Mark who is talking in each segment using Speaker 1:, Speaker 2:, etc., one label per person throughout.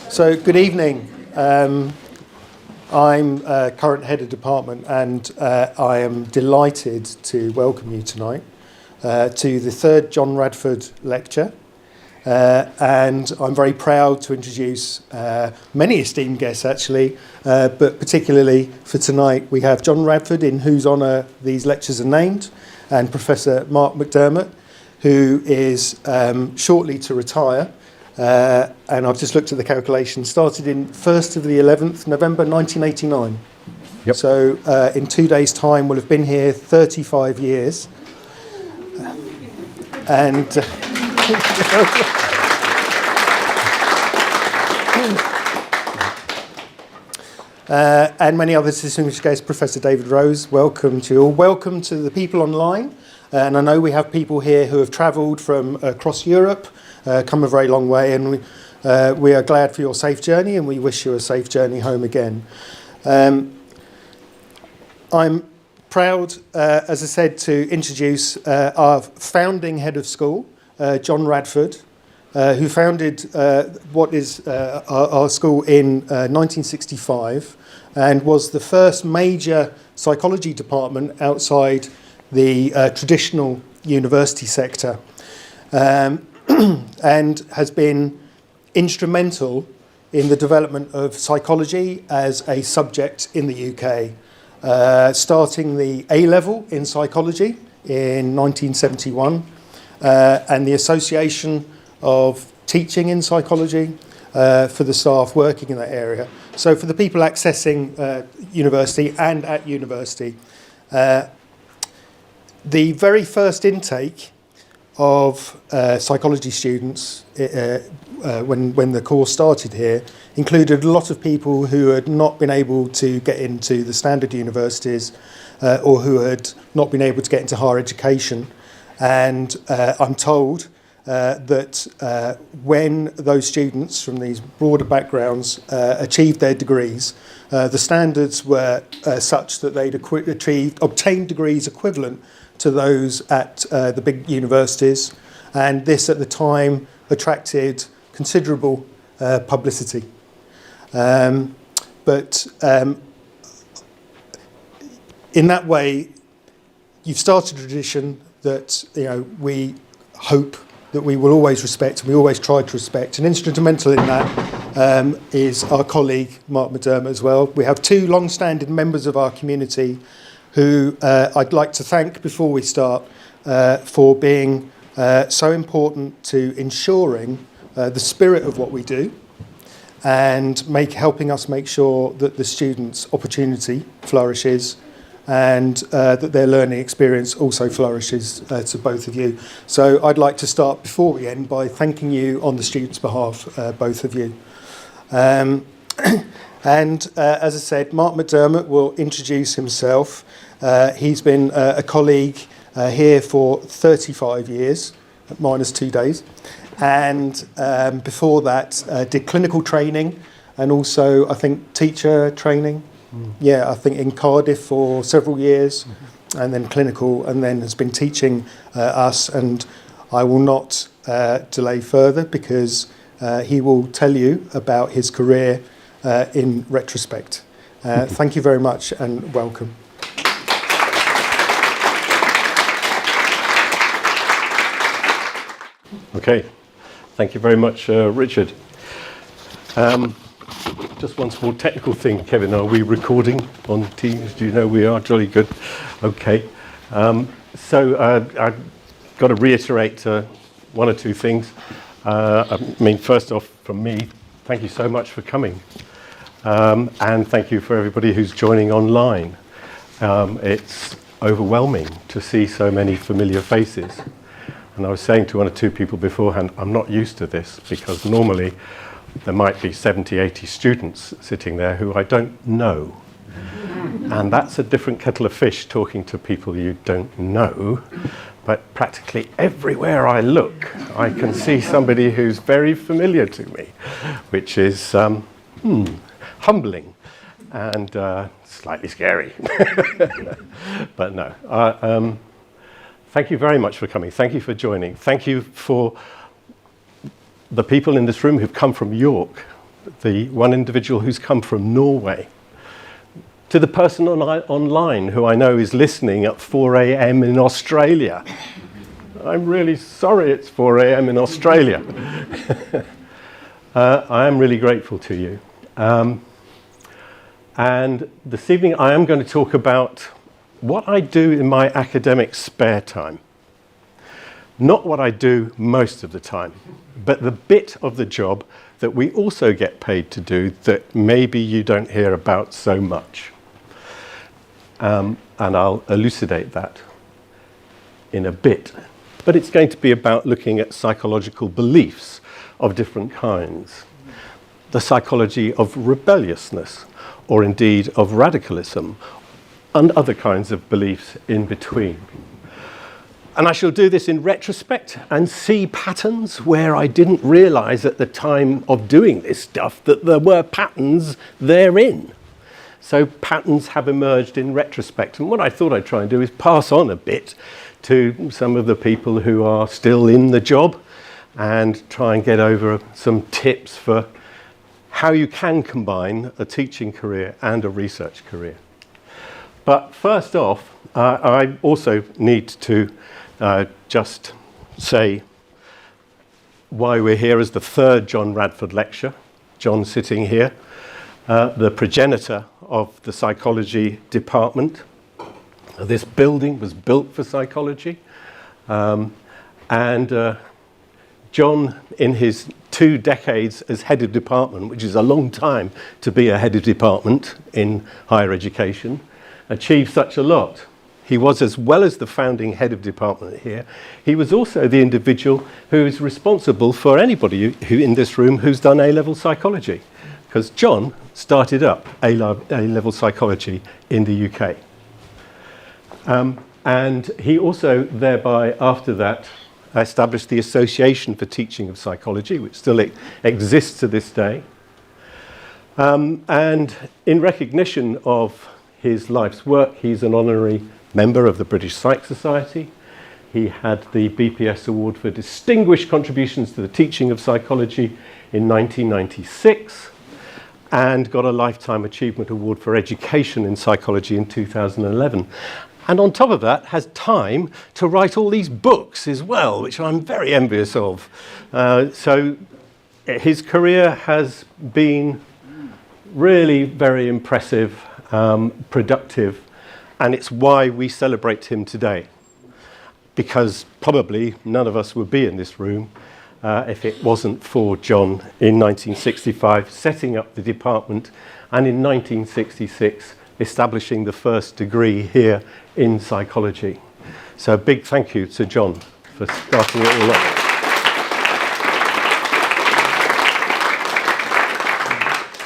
Speaker 1: So, good evening. I'm current head of department, and I am delighted to welcome you tonight to the third John Radford Lecture. And I'm very proud to introduce many esteemed guests, actually, but particularly for tonight, we have John Radford, in whose honour these lectures are named, and Professor Mark McDermott, who is shortly to retire. And I've just looked at the calculation, started in 1st of the 11th November 1989.
Speaker 2: Yep.
Speaker 1: So in 2 days' time, we'll have been here 35 years. And and many other distinguished guests, Professor David Rose, welcome to you all. Welcome to the people online. And I know we have people here who have travelled from across Europe, come a very long way, and we are glad for your safe journey, and we wish you a safe journey home again. I'm proud, as I said, to introduce our founding head of school, John Radford, who founded what is our school in 1965, and was the first major psychology department outside the traditional university sector, and has been instrumental in the development of psychology as a subject in the UK, starting the A-level in psychology in 1971, and the Association of Teaching in Psychology for the staff working in that area. So for the people accessing university and at university, the very first intake of psychology students when the course started here included a lot of people who had not been able to get into the standard universities or who had not been able to get into higher education. And I'm told that when those students from these broader backgrounds achieved their degrees, the standards were such that they'd obtained degrees equivalent to those at the big universities, and this at the time attracted considerable publicity. But in that way, you've started a tradition that we hope that we will always respect, and we always try to respect. And instrumental in that is our colleague Mark McDermott as well. We have two long-standing members of our community who I'd like to thank before we start for being so important to ensuring the spirit of what we do and helping us make sure that the students' opportunity flourishes and that their learning experience also flourishes to both of you. So I'd like to start before we end by thanking you on the students' behalf, both of you. And as I said, Mark McDermott will introduce himself. He's been a colleague here for 35 years, minus 2 days. And before that, did clinical training and also, I think, teacher training. Yeah, I think in Cardiff for several years, and then clinical, and then has been teaching us. And I will not delay further because he will tell you about his career in retrospect. Thank you very much and welcome.
Speaker 2: Okay, thank you very much, Richard. Just one small technical thing, Kevin, are we recording on Teams? Do you know we are? Jolly good. Okay. So I've got to reiterate one or two things. I mean, first off, from me, thank you so much for coming. And thank you for everybody who's joining online. It's overwhelming to see so many familiar faces. And I was saying to one or two people beforehand, I'm not used to this because normally there might be 70, 80 students sitting there who I don't know. And that's a different kettle of fish, talking to people you don't know. But practically everywhere I look, I can see somebody who's very familiar to me, which is humbling and slightly scary. But no. Thank you very much for coming. Thank you for joining. Thank you for the people in this room who've come from York, the one individual who's come from Norway, to the person online who I know is listening at 4 a.m. in Australia. I'm really sorry it's 4 a.m. in Australia. I am really grateful to you. And this evening I am going to talk about what I do in my academic spare time. Not what I do most of the time, but the bit of the job that we also get paid to do that maybe you don't hear about so much. And I'll elucidate that in a bit. But it's going to be about looking at psychological beliefs of different kinds. The psychology of rebelliousness, or indeed of radicalism, and other kinds of beliefs in between. And I shall do this in retrospect and see patterns where I didn't realize at the time of doing this stuff that there were patterns therein. So patterns have emerged in retrospect. And what I thought I'd try and do is pass on a bit to some of the people who are still in the job and try and get over some tips for how you can combine a teaching career and a research career. But first off, I also need to just say why we're here as the third John Radford Lecture. John sitting here, the progenitor of the psychology department. This building was built for psychology. And John, in his 2 decades as head of department, which is a long time to be a head of department in higher education, achieved such a lot. He was, as well as the founding head of department here, he was also the individual who is responsible for anybody who in this room who's done A-level psychology, because John started up A-level psychology in the UK. And he also thereby, after that, established the Association for Teaching of Psychology, which still exists to this day. And in recognition of his life's work, he's an honorary member of the British Psych Society. He had the BPS Award for Distinguished Contributions to the Teaching of Psychology in 1996 and got a Lifetime Achievement Award for Education in Psychology in 2011. And on top of that, has time to write all these books as well, which I'm very envious of. So his career has been really very impressive, productive, and it's why we celebrate him today. Because probably none of us would be in this room if it wasn't for John in 1965 setting up the department, and in 1966 establishing the first degree here in psychology. So a big thank you to John for starting it all up.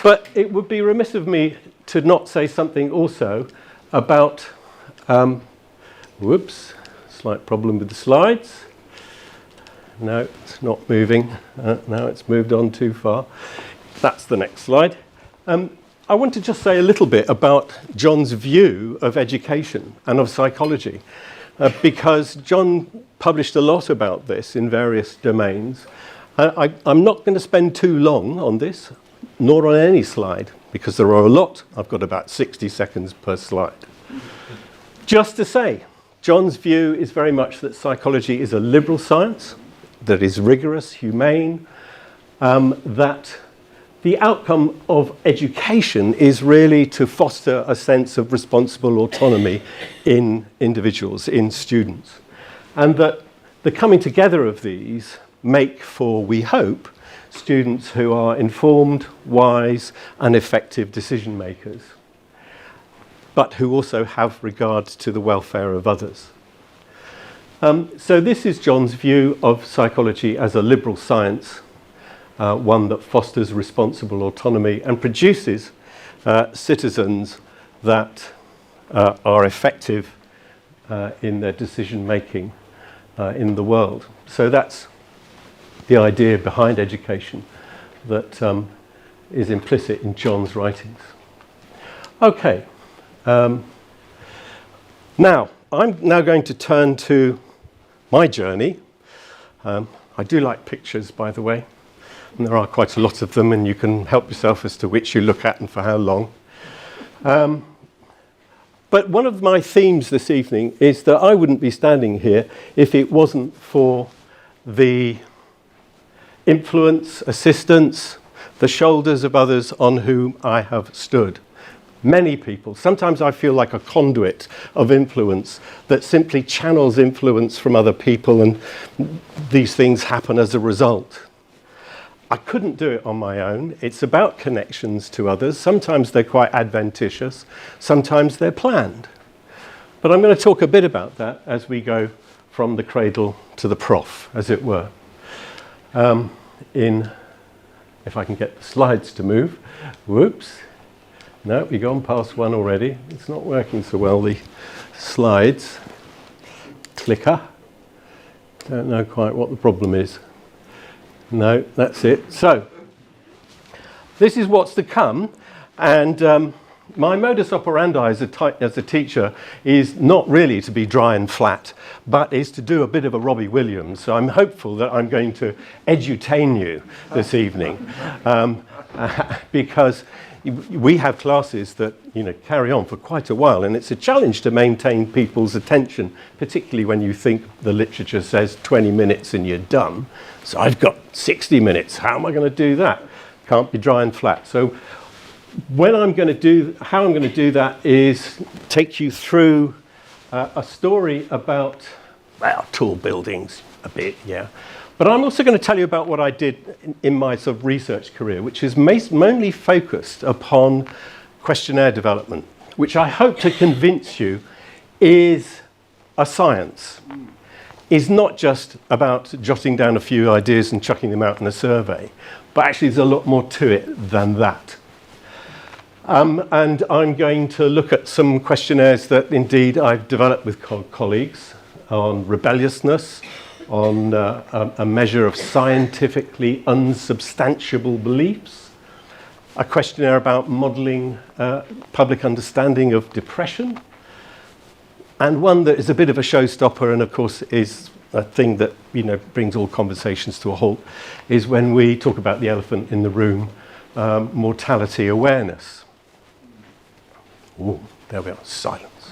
Speaker 2: But it would be remiss of me to not say something also about, whoops, slight problem with the slides. No, it's not moving. Now it's moved on too far. That's the next slide. I want to just say a little bit about John's view of education and of psychology, because John published a lot about this in various domains. I'm not going to spend too long on this, nor on any slide, because there are a lot. I've got about 60 seconds per slide. Just to say, John's view is very much that psychology is a liberal science, that is rigorous, humane, that the outcome of education is really to foster a sense of responsible autonomy in individuals, in students. And that the coming together of these make for, we hope, students who are informed, wise, and effective decision makers, but who also have regard to the welfare of others. So this is John's view of psychology as a liberal science, one that fosters responsible autonomy and produces citizens that are effective in their decision making in the world. So that's the idea behind education that is implicit in John's writings. Okay. Now, I'm now going to turn to my journey. I do like pictures, by the way. And there are quite a lot of them, and you can help yourself as to which you look at and for how long. But one of my themes this evening is that I wouldn't be standing here if it wasn't for the influence, assistance, the shoulders of others on whom I have stood. Many people. Sometimes I feel like a conduit of influence that simply channels influence from other people, and these things happen as a result. I couldn't do it on my own. It's about connections to others. Sometimes they're quite adventitious. Sometimes they're planned. But I'm going to talk a bit about that as we go from the cradle to the prof, as it were. If I can get the slides to move. Whoops. No, we've gone past one already. It's not working so well, the slides. Clicker. Don't know quite what the problem is. No, that's it. So, this is what's to come, and my modus operandi as a teacher is not really to be dry and flat, but is to do a bit of a Robbie Williams. So I'm hopeful that I'm going to edutain you this evening, because we have classes that carry on for quite a while, and it's a challenge to maintain people's attention, particularly when you think the literature says 20 minutes and you're done. So I've got 60 minutes. How am I going to do that? Can't be dry and flat. So how I'm going to do that is take you through a story about, well, tall buildings a bit, yeah. But I'm also going to tell you about what I did in my sort of research career, which is mainly focused upon questionnaire development, which I hope to convince you is a science. Is not just about jotting down a few ideas and chucking them out in a survey, but actually there's a lot more to it than that. And I'm going to look at some questionnaires that indeed I've developed with colleagues on rebelliousness, on a measure of scientifically unsubstantiable beliefs, a questionnaire about modelling public understanding of depression, and one that is a bit of a showstopper, and of course is a thing that brings all conversations to a halt, is when we talk about the elephant in the room, mortality awareness. Ooh, there we are, silence,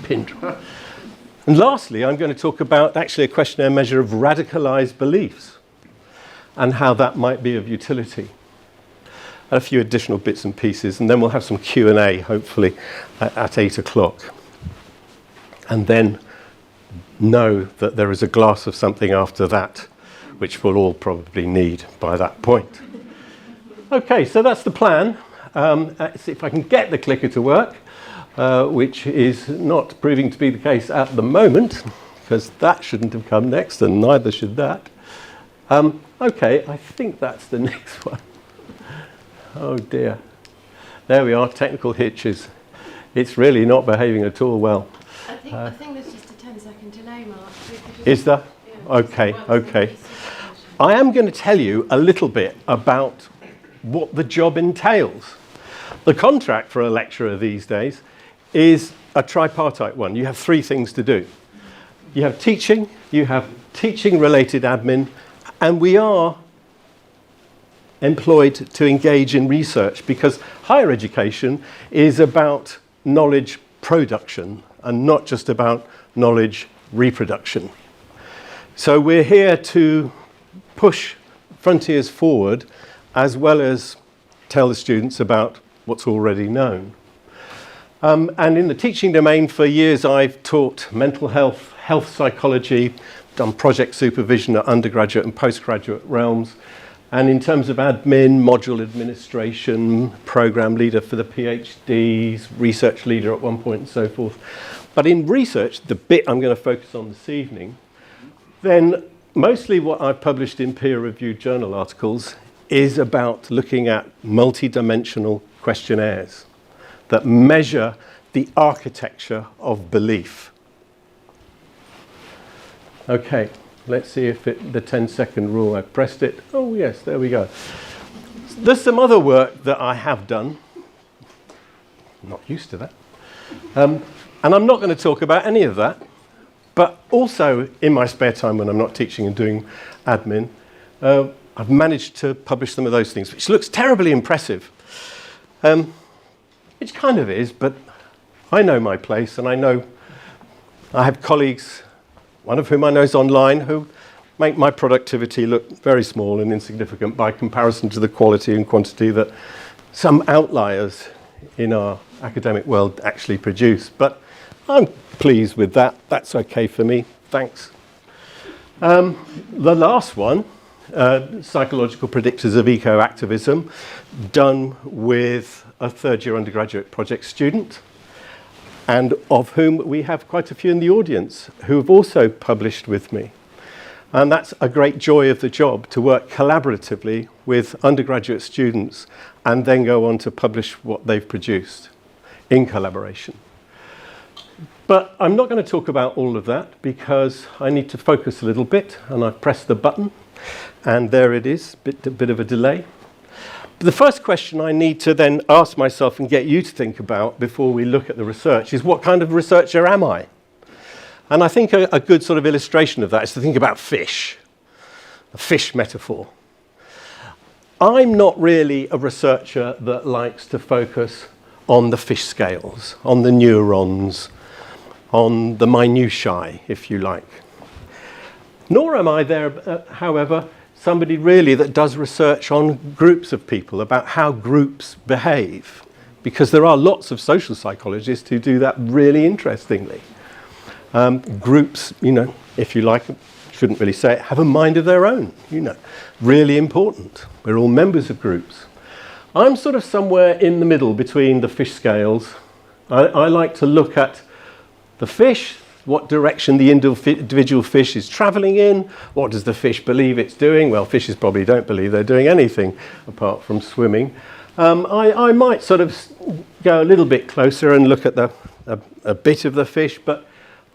Speaker 2: pin drop. And lastly, I'm going to talk about actually a questionnaire measure of radicalised beliefs and how that might be of utility. And a few additional bits and pieces, and then we'll have some Q&A, hopefully, at 8 o'clock. And then know that there is a glass of something after that, which we'll all probably need by that point. Okay, so that's the plan. Let's see if I can get the clicker to work. Which is not proving to be the case at the moment, because that shouldn't have come next, and neither should that. Okay, I think that's the next one. Oh dear. There we are, technical hitches. It's really not behaving at all well.
Speaker 3: I think there's just a 10-second delay, Mark.
Speaker 2: Is there?
Speaker 3: Yeah.
Speaker 2: Okay. I am going to tell you a little bit about what the job entails. The contract for a lecturer these days is a tripartite one. You have three things to do. You have teaching, you have teaching-related admin, and we are employed to engage in research, because higher education is about knowledge production and not just about knowledge reproduction. So we're here to push frontiers forward as well as tell the students about what's already known. And in the teaching domain for years I've taught mental health, health psychology, done project supervision at undergraduate and postgraduate realms, and in terms of admin, module administration, program leader for the PhDs, research leader at one point and so forth. But in research, the bit I'm going to focus on this evening, then mostly what I've published in peer-reviewed journal articles is about looking at multi-dimensional questionnaires that measure the architecture of belief. Okay, let's see if the 10-second rule, I pressed it. Oh yes, there we go. There's some other work that I have done. I'm not used to that. And I'm not going to talk about any of that, but also in my spare time when I'm not teaching and doing admin, I've managed to publish some of those things, which looks terribly impressive. Which kind of is, but I know my place, and I have colleagues, one of whom I know is online, who make my productivity look very small and insignificant by comparison to the quality and quantity that some outliers in our academic world actually produce. But I'm pleased with that. That's okay for me. Thanks. The last one, Psychological Predictors of Eco-Activism, done with a third-year undergraduate project student, and of whom we have quite a few in the audience who have also published with me. And that's a great joy of the job, to work collaboratively with undergraduate students and then go on to publish what they've produced in collaboration. But I'm not going to talk about all of that because I need to focus a little bit, and I've pressed the button and there it is, a bit of a delay. But the first question I need to then ask myself and get you to think about before we look at the research is, what kind of researcher am I? And I think a good sort of illustration of that is to think about fish, a fish metaphor. I'm not really a researcher that likes to focus on the fish scales, on the neurons, on the minutiae, if you like. Nor am I there, however, somebody really that does research on groups of people, about how groups behave, because there are lots of social psychologists who do that really interestingly. Groups, if you like, shouldn't really say it, have a mind of their own, really important. We're all members of groups. I'm sort of somewhere in the middle between the fish scales. I like to look at the fish, what direction the individual fish is travelling in, what does the fish believe it's doing? Well, fishes probably don't believe they're doing anything apart from swimming. I might sort of go a little bit closer and look at a bit of the fish, but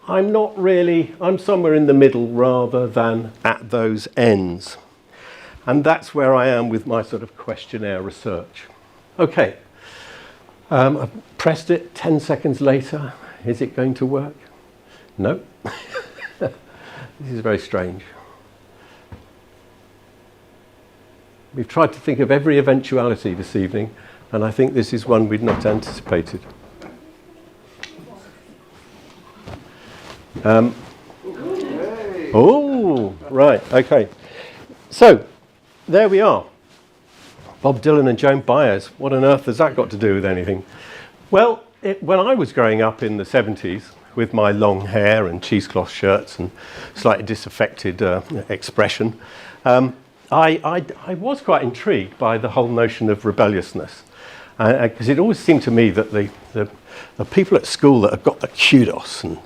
Speaker 2: I'm somewhere in the middle rather than at those ends. And that's where I am with my sort of questionnaire research. Okay, I've pressed it 10 seconds later. Is it going to work? No. This is very strange. We've tried to think of every eventuality this evening, and I think this is one we'd not anticipated. Oh, right, okay. So, there we are. Bob Dylan and Joan Baez. What on earth has that got to do with anything? Well, when I was growing up in the 70s, with my long hair and cheesecloth shirts and slightly disaffected expression, I was quite intrigued by the whole notion of rebelliousness. Because it always seemed to me that the people at school that have got the kudos and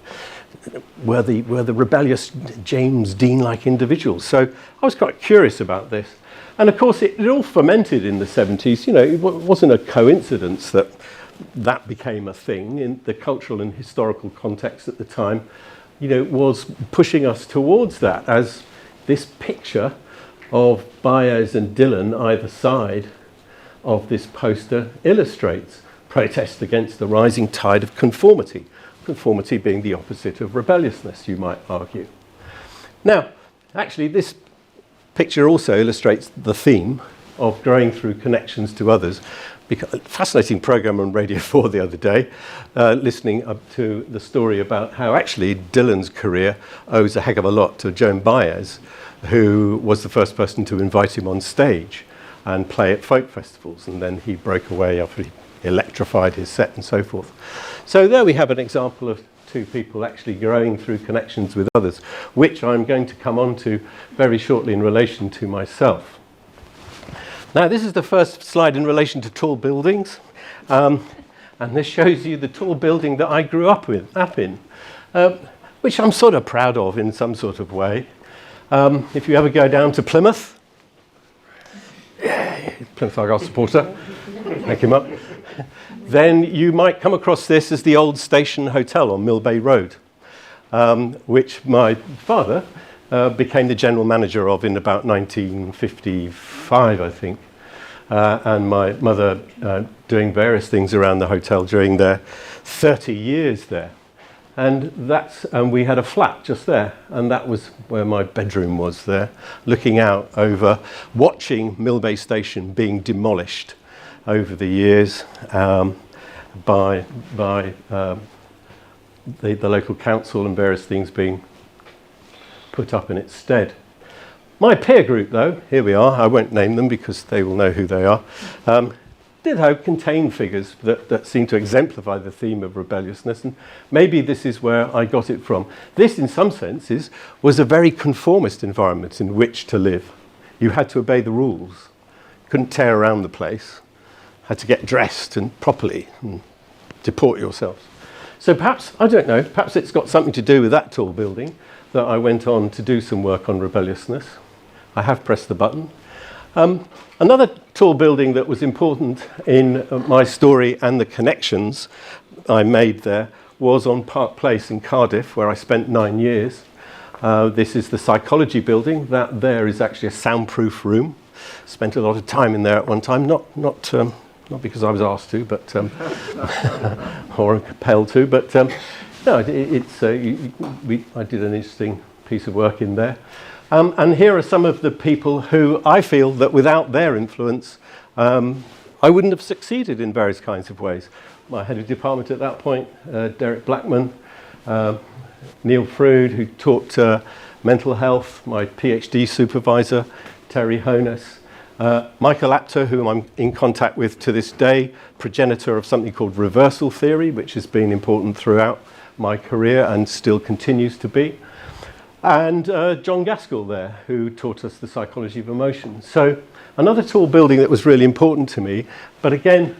Speaker 2: were the rebellious James Dean-like individuals. So I was quite curious about this. And of course, it all fermented in the 70s. It wasn't a coincidence that became a thing in the cultural and historical context at the time, was pushing us towards that, as this picture of Baez and Dylan either side of this poster illustrates. Protest against the rising tide of conformity. Conformity being the opposite of rebelliousness, you might argue. Now, actually, this picture also illustrates the theme of growing through connections to others. A fascinating program on Radio 4 the other day, listening up to the story about how actually Dylan's career owes a heck of a lot to Joan Baez, who was the first person to invite him on stage and play at folk festivals, and then he broke away after he electrified his set and so forth. So there we have an example of two people actually growing through connections with others, which I'm going to come on to very shortly in relation to myself. Now, this is the first slide in relation to tall buildings, and this shows you the tall building that I grew up in, which I'm sort of proud of in some sort of way. If you ever go down to Plymouth, Plymouth Argyle supporter, take him up, then you might come across this as the old Station Hotel on Mill Bay Road, which my father became the general manager of in about 1955, I think, and my mother doing various things around the hotel during their 30 years there. And we had a flat just there, and that was where my bedroom was there, looking out over, watching Millbay Station being demolished over the years by the local council and various things being put up in its stead. My peer group, though, here we are, I won't name them because they will know who they are, did contain figures that seem to exemplify the theme of rebelliousness, and maybe this is where I got it from. This, in some senses, was a very conformist environment in which to live. You had to obey the rules, couldn't tear around the place, had to get dressed and properly and deport yourselves. So perhaps, I don't know, perhaps it's got something to do with that tall building that I went on to do some work on rebelliousness. I have pressed the button. Another tall building that was important in my story and the connections I made there was on Park Place in Cardiff, where I spent 9 years. This is the psychology building. That there is actually a soundproof room. Spent a lot of time in there at one time, not because I was asked to, but or compelled to, but no, I did an interesting piece of work in there. And here are some of the people who I feel that without their influence, I wouldn't have succeeded in various kinds of ways. My head of department at that point, Derek Blackman, Neil Frood, who taught mental health, my PhD supervisor, Terry Honus, Michael Apter, whom I'm in contact with to this day, progenitor of something called reversal theory, which has been important throughout my career and still continues to be. And John Gaskell there, who taught us the psychology of emotion. So another tall building that was really important to me. But again,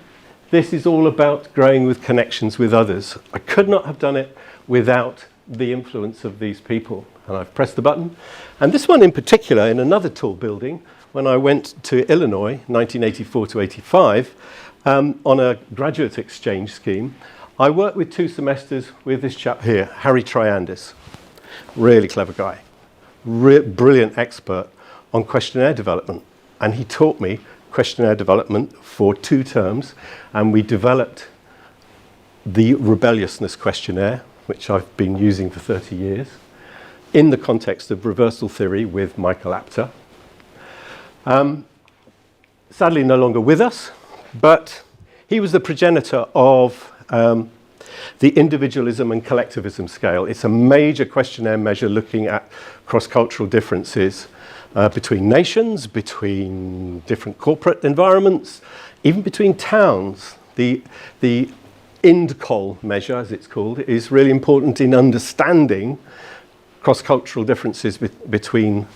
Speaker 2: this is all about growing with connections with others. I could not have done it without the influence of these people. And I've pressed the button. And this one in particular, in another tall building, when I went to Illinois, 1984 to 85, on a graduate exchange scheme, I worked with 2 semesters with this chap here, Harry Triandis. Really clever guy, brilliant expert on questionnaire development. And he taught me questionnaire development for 2 terms, and we developed the rebelliousness questionnaire, which I've been using for 30 years, in the context of reversal theory with Michael Apter. Sadly no longer with us, but he was the progenitor of the individualism and collectivism scale. It's a major questionnaire measure looking at cross-cultural differences between nations, between different corporate environments, even between towns. The INDCOL measure, as it's called, is really important in understanding cross-cultural differences between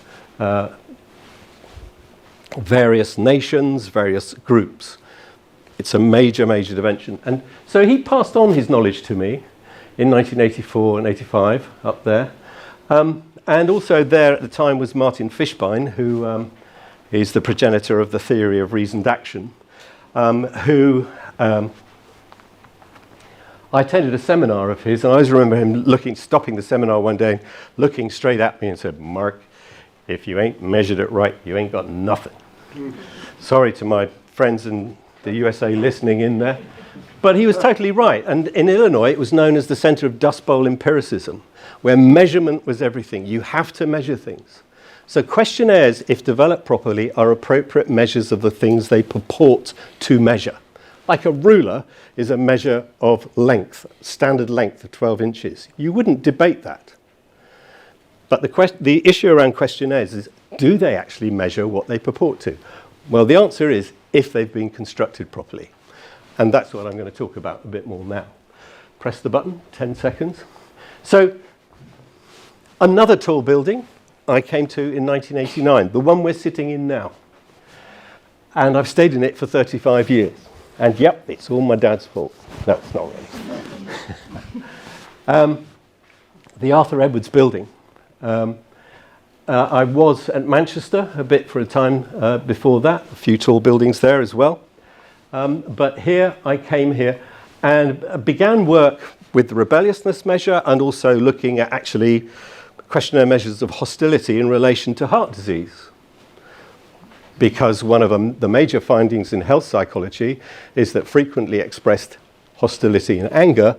Speaker 2: various nations, various groups. It's a major, major dimension. And so he passed on his knowledge to me in 1984 and 85 up there. And also there at the time was Martin Fishbein, who is the progenitor of the theory of reasoned action, who I attended a seminar of his, and I always remember him stopping the seminar one day, looking straight at me and said, "Mark, if you ain't measured it right, you ain't got nothing." Sorry to my friends in the USA listening in there. But he was totally right. And in Illinois, it was known as the center of Dust Bowl empiricism, where measurement was everything. You have to measure things. So questionnaires, if developed properly, are appropriate measures of the things they purport to measure. Like a ruler is a measure of length, standard length of 12 inches. You wouldn't debate that. But the issue around questionnaires is, do they actually measure what they purport to? Well, the answer is, if they've been constructed properly. And that's what I'm going to talk about a bit more now. Press the button, 10 seconds. So, another tall building I came to in 1989, the one we're sitting in now. And I've stayed in it for 35 years. And yep, it's all my dad's fault. No, it's not really. The Arthur Edwards building. I was at Manchester a bit for a time before that, a few tall buildings there as well. But here, I came here and began work with the rebelliousness measure and also looking at actually questionnaire measures of hostility in relation to heart disease. Because one of the major findings in health psychology is that frequently expressed hostility and anger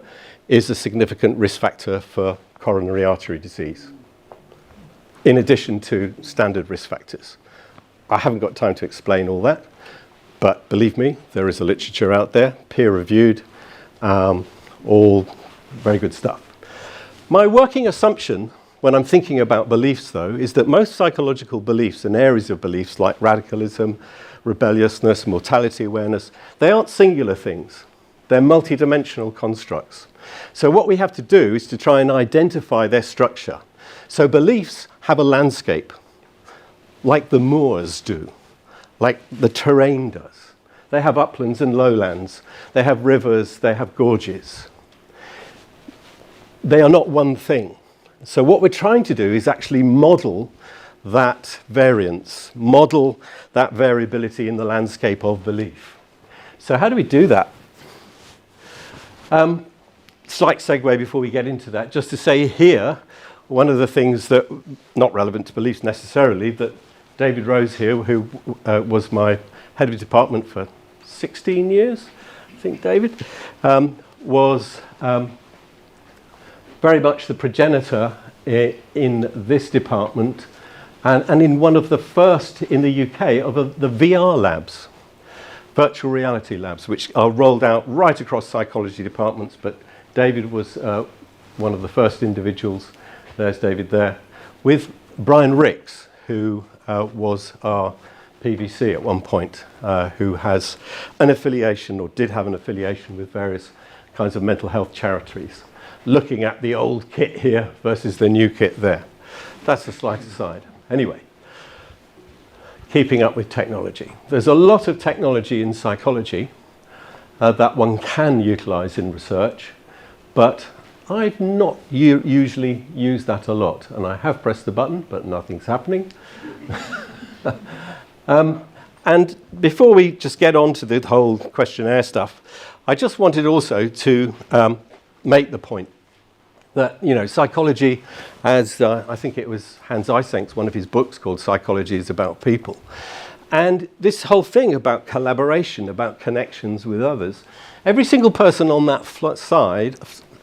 Speaker 2: is a significant risk factor for coronary artery disease, in addition to standard risk factors. I haven't got time to explain all that, but believe me, there is a literature out there, peer-reviewed, all very good stuff. My working assumption when I'm thinking about beliefs, though, is that most psychological beliefs and areas of beliefs like radicalism, rebelliousness, mortality awareness, they aren't singular things. They're multidimensional constructs. So what we have to do is to try and identify their structure. So beliefs have a landscape, like the moors do, like the terrain does. They have uplands and lowlands. They have rivers, they have gorges. They are not one thing. So what we're trying to do is actually model that variance, model that variability in the landscape of belief. So how do we do that? Slight segue before we get into that, just to say here, one of the things that, not relevant to beliefs necessarily, that David Rose here, who was my head of department for 16 years, I think, David, was very much the progenitor in this department and in one of the first in the UK of the VR labs, virtual reality labs, which are rolled out right across psychology departments, but David was one of the first individuals, there's David there, with Brian Ricks, who was our PVC at one point, who has an affiliation or did have an affiliation with various kinds of mental health charities, looking at the old kit here versus the new kit there. That's a slight aside. Anyway, keeping up with technology. There's a lot of technology in psychology that one can utilize in research, but I've not usually used that a lot. And I have pressed the button, but nothing's happening. And before we just get on to the whole questionnaire stuff, I just wanted also to make the point that, you know, psychology, as I think it was Hans Eysenk's one of his books called Psychology is About People. And this whole thing about collaboration, about connections with others, every single person on that side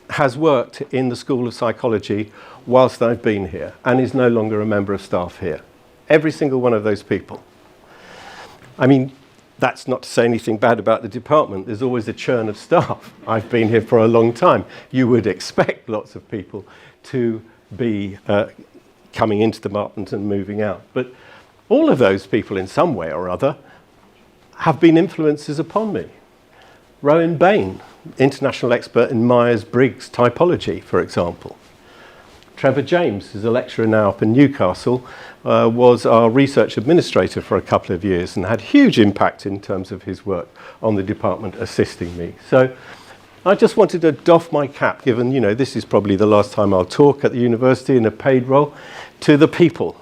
Speaker 2: has worked in the School of Psychology whilst I've been here and is no longer a member of staff here. Every single one of those people. I mean, that's not to say anything bad about the department. There's always a churn of staff. I've been here for a long time. You would expect lots of people to be coming into the department and moving out. But all of those people in some way or other have been influences upon me. Rowan Bain, international expert in Myers-Briggs typology, for example. Trevor James is a lecturer now up in Newcastle, was our research administrator for a couple of years and had huge impact in terms of his work on the department assisting me. So I just wanted to doff my cap, given, you know, this is probably the last time I'll talk at the university in a paid role, to the people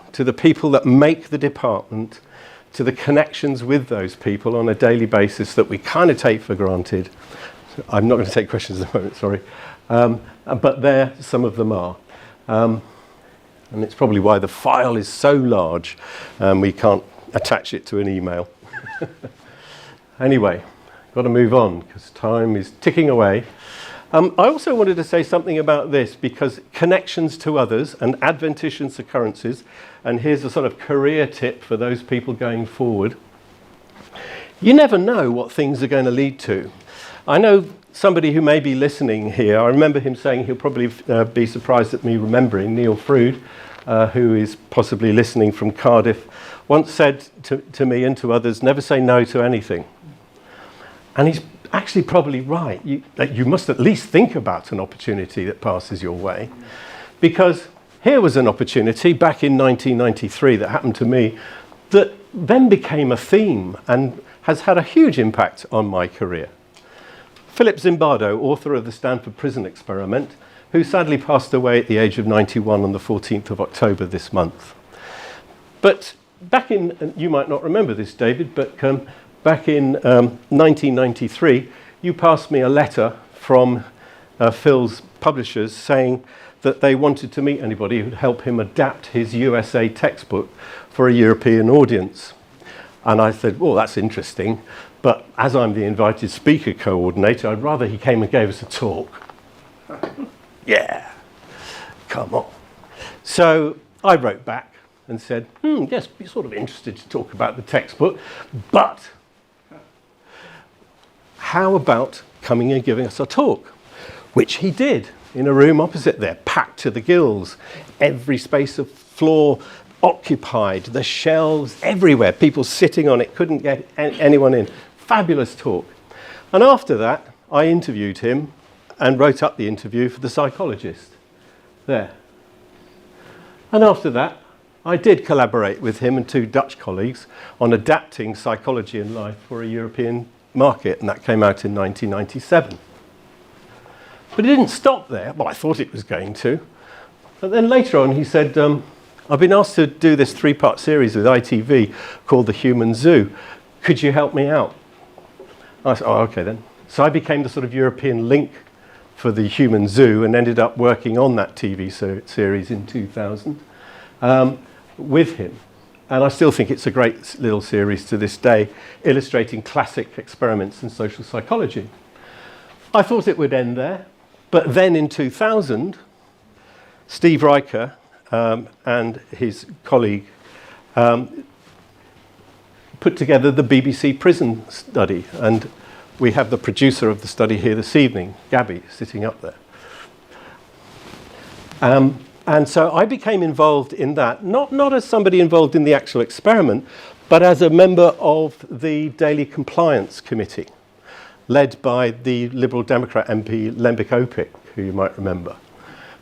Speaker 2: that make the department, to the connections with those people on a daily basis that we kind of take for granted. I'm not going to take questions at the moment, sorry. But there, some of them are. And it's probably why the file is so large we can't attach it to an email. Anyway, got to move on because time is ticking away. I also wanted to say something about this because connections to others and adventitious occurrences, and here's a sort of career tip for those people going forward. You never know what things are going to lead to. I know somebody who may be listening here, I remember him saying he'll probably be surprised at me remembering, Neil Frood, who is possibly listening from Cardiff, once said to me and to others, never say no to anything. And he's actually probably right. You must at least think about an opportunity that passes your way. Because here was an opportunity back in 1993 that happened to me that then became a theme and has had a huge impact on my career. Philip Zimbardo, author of the Stanford Prison Experiment, who sadly passed away at the age of 91 on the 14th of October this month. But back in, you might not remember this, David, but back in 1993, you passed me a letter from Phil's publishers saying that they wanted to meet anybody who'd help him adapt his USA textbook for a European audience. And I said, well, that's interesting. But as I'm the invited speaker coordinator, I'd rather he came and gave us a talk. Yeah, come on. So I wrote back and said, yes, be sort of interested to talk about the textbook, but how about coming and giving us a talk? Which he did in a room opposite there, packed to the gills, every space of floor occupied, the shelves everywhere, people sitting on it, couldn't get anyone in. Fabulous talk. And after that, I interviewed him and wrote up the interview for the Psychologist there. And after that, I did collaborate with him and two Dutch colleagues on adapting Psychology and Life for a European market, and that came out in 1997. But it didn't stop there. Well, I thought it was going to. But then later on, he said, I've been asked to do this 3-part series with ITV called The Human Zoo. Could you help me out? I said, oh, okay then. So I became the sort of European link for The Human Zoo and ended up working on that TV series in 2000 with him. And I still think it's a great little series to this day, illustrating classic experiments in social psychology. I thought it would end there, but then in 2000, Steve Riker and his colleague put together the BBC prison study, and we have the producer of the study here this evening, Gabby, sitting up there. And so I became involved in that, not as somebody involved in the actual experiment, but as a member of the Daily Compliance Committee, led by the Liberal Democrat MP Lembik Opik, who you might remember.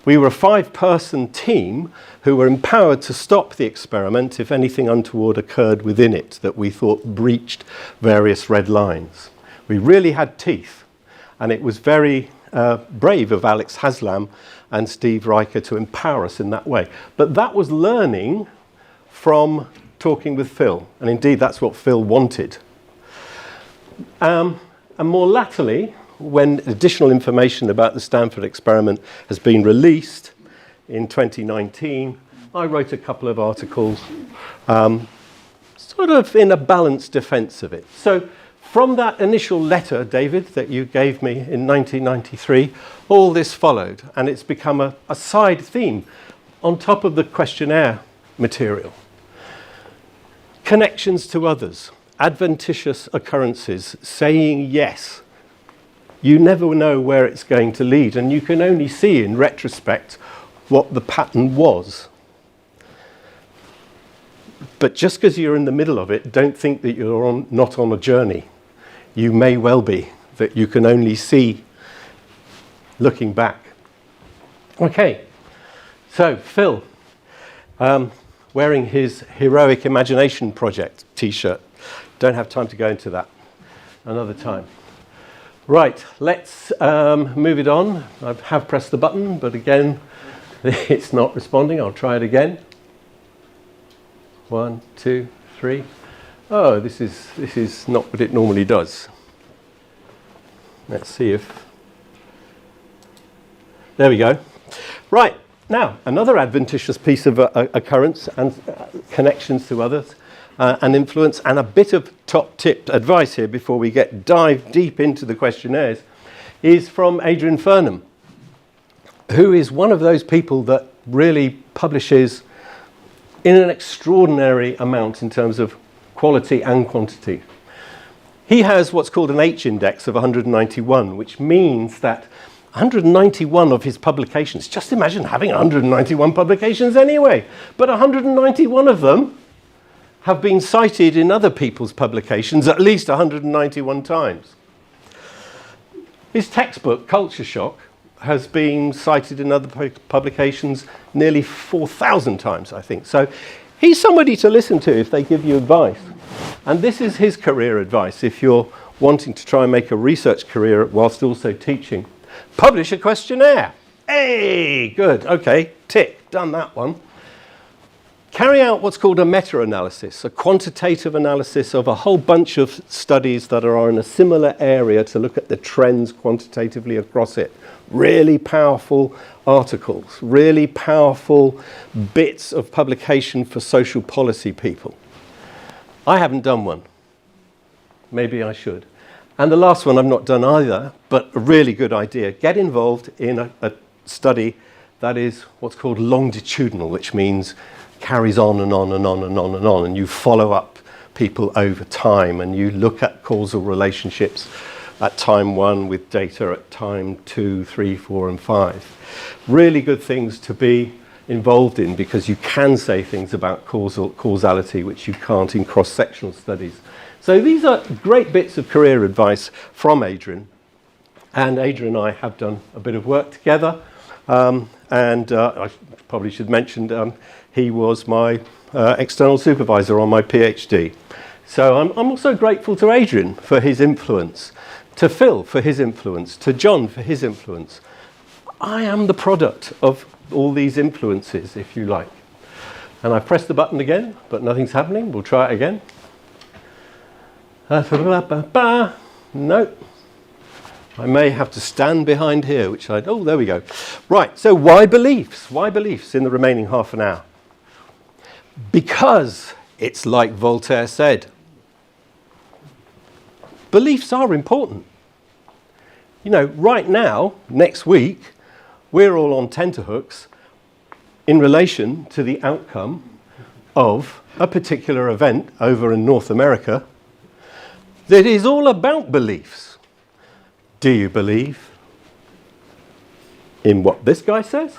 Speaker 2: We were a 5-person team who were empowered to stop the experiment if anything untoward occurred within it that we thought breached various red lines. We really had teeth, and it was very brave of Alex Haslam and Steve Riker to empower us in that way. But that was learning from talking with Phil, and indeed that's what Phil wanted. And more latterly, when additional information about the Stanford experiment has been released in 2019, I wrote a couple of articles sort of in a balanced defense of it. So from that initial letter, David, that you gave me in 1993, all this followed, and it's become a side theme on top of the questionnaire material. Connections to others, adventitious occurrences, saying yes. You never know where it's going to lead, and you can only see in retrospect what the pattern was. But just because you're in the middle of it, don't think that you're not on a journey. You may well be, that you can only see looking back. Okay, so Phil, wearing his Heroic Imagination Project t-shirt. Don't have time to go into that another time. Right, let's move it on. I have pressed the button, but again, it's not responding. I'll try it again. 1, 2, 3. Oh, this is not what it normally does. Let's see if... There we go. Right, now, another adventitious piece of occurrence and connections to others and influence, and a bit of top-tip advice here before we dive deep into the questionnaires, is from Adrian Furnham, who is one of those people that really publishes in an extraordinary amount in terms of quality and quantity. He has what's called an H index of 191, which means that 191 of his publications, just imagine having 191 publications anyway, but 191 of them have been cited in other people's publications at least 191 times. His textbook, Culture Shock, has been cited in other publications nearly 4,000 times, I think. So he's somebody to listen to if they give you advice. And this is his career advice if you're wanting to try and make a research career whilst also teaching. Publish a questionnaire. Hey, good. Okay, tick, done that one. Carry out what's called a meta-analysis, a quantitative analysis of a whole bunch of studies that are in a similar area to look at the trends quantitatively across it. Really powerful articles, really powerful bits of publication for social policy people. I haven't done one. Maybe I should. And the last one I've not done either, but a really good idea. Get involved in a study that is what's called longitudinal, which means carries on and on and on and on and on, and you follow up people over time and you look at causal relationships at time 1 with data at time 2, 3, 4 and 5. Really good things to be involved in, because you can say things about causality which you can't in cross-sectional studies. So these are great bits of career advice from Adrian, and Adrian and I have done a bit of work together, and I probably should mention he was my external supervisor on my PhD. So I'm also grateful to Adrian for his influence, to Phil for his influence, to John for his influence. I am the product of all these influences, if you like. And I pressed the button again, but nothing's happening. We'll try it again. No. I may have to stand behind here, which oh, there we go. Right, so why beliefs? Why beliefs in the remaining half an hour? Because it's like Voltaire said. Beliefs are important. You know, right now, next week, we're all on tenterhooks in relation to the outcome of a particular event over in North America that is all about beliefs. Do you believe in what this guy says?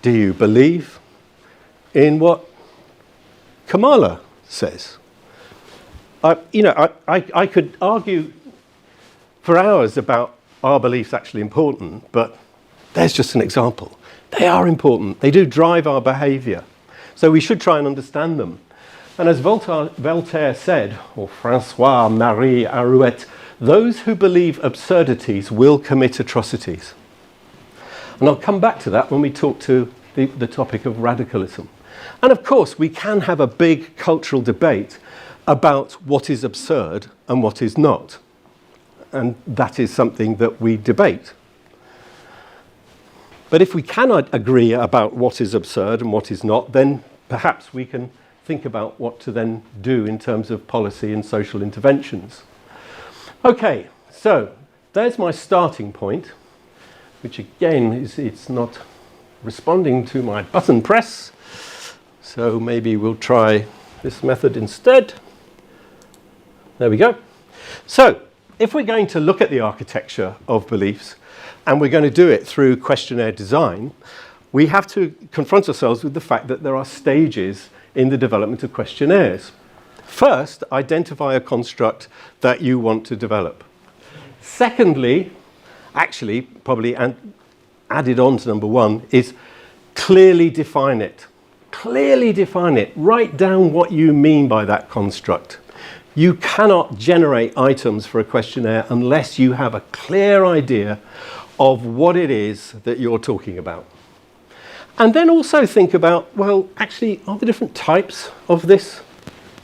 Speaker 2: Do you believe in what Kamala says? I could argue for hours about are beliefs actually important, but there's just an example. They are important. They do drive our behaviour. So we should try and understand them. And as Voltaire said, or François-Marie Arouet, those who believe absurdities will commit atrocities. And I'll come back to that when we talk to the topic of radicalism. And of course, we can have a big cultural debate about what is absurd and what is not. And that is something that we debate. But if we cannot agree about what is absurd and what is not, then perhaps we can think about what to then do in terms of policy and social interventions. Okay, so there's my starting point, which again it's not responding to my button press. So maybe we'll try this method instead. There we go. So if we're going to look at the architecture of beliefs, and we're going to do it through questionnaire design, we have to confront ourselves with the fact that there are stages in the development of questionnaires. First, identify a construct that you want to develop. Secondly, actually, probably added on to number 1, is clearly define it. Clearly define it. Write down what you mean by that construct. You cannot generate items for a questionnaire unless you have a clear idea of what it is that you're talking about. And then also think about, well, actually, are there different types of this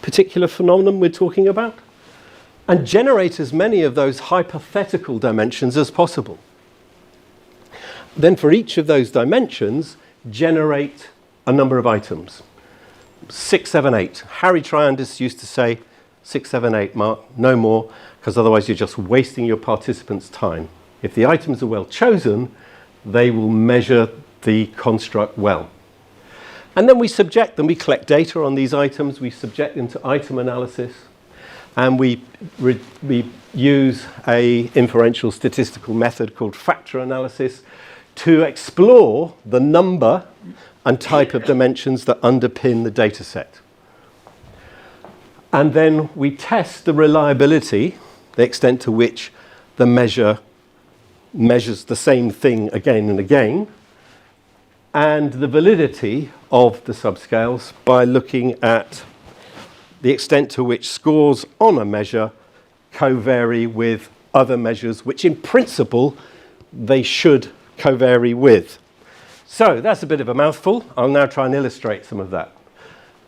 Speaker 2: particular phenomenon we're talking about? And generate as many of those hypothetical dimensions as possible. Then for each of those dimensions, generate a number of items. 6, 7, 8. Harry Triandis used to say 6, 7, 8, Mark, no more, because otherwise you're just wasting your participants' time. If the items are well chosen, they will measure the construct well. And then we subject them, we collect data on these items, we subject them to item analysis, and we use an inferential statistical method called factor analysis to explore the number and type of dimensions that underpin the data set. And then we test the reliability, the extent to which the measure measures the same thing again and again, and the validity of the subscales by looking at the extent to which scores on a measure co-vary with other measures, which in principle they should co-vary with. So that's a bit of a mouthful. I'll now try and illustrate some of that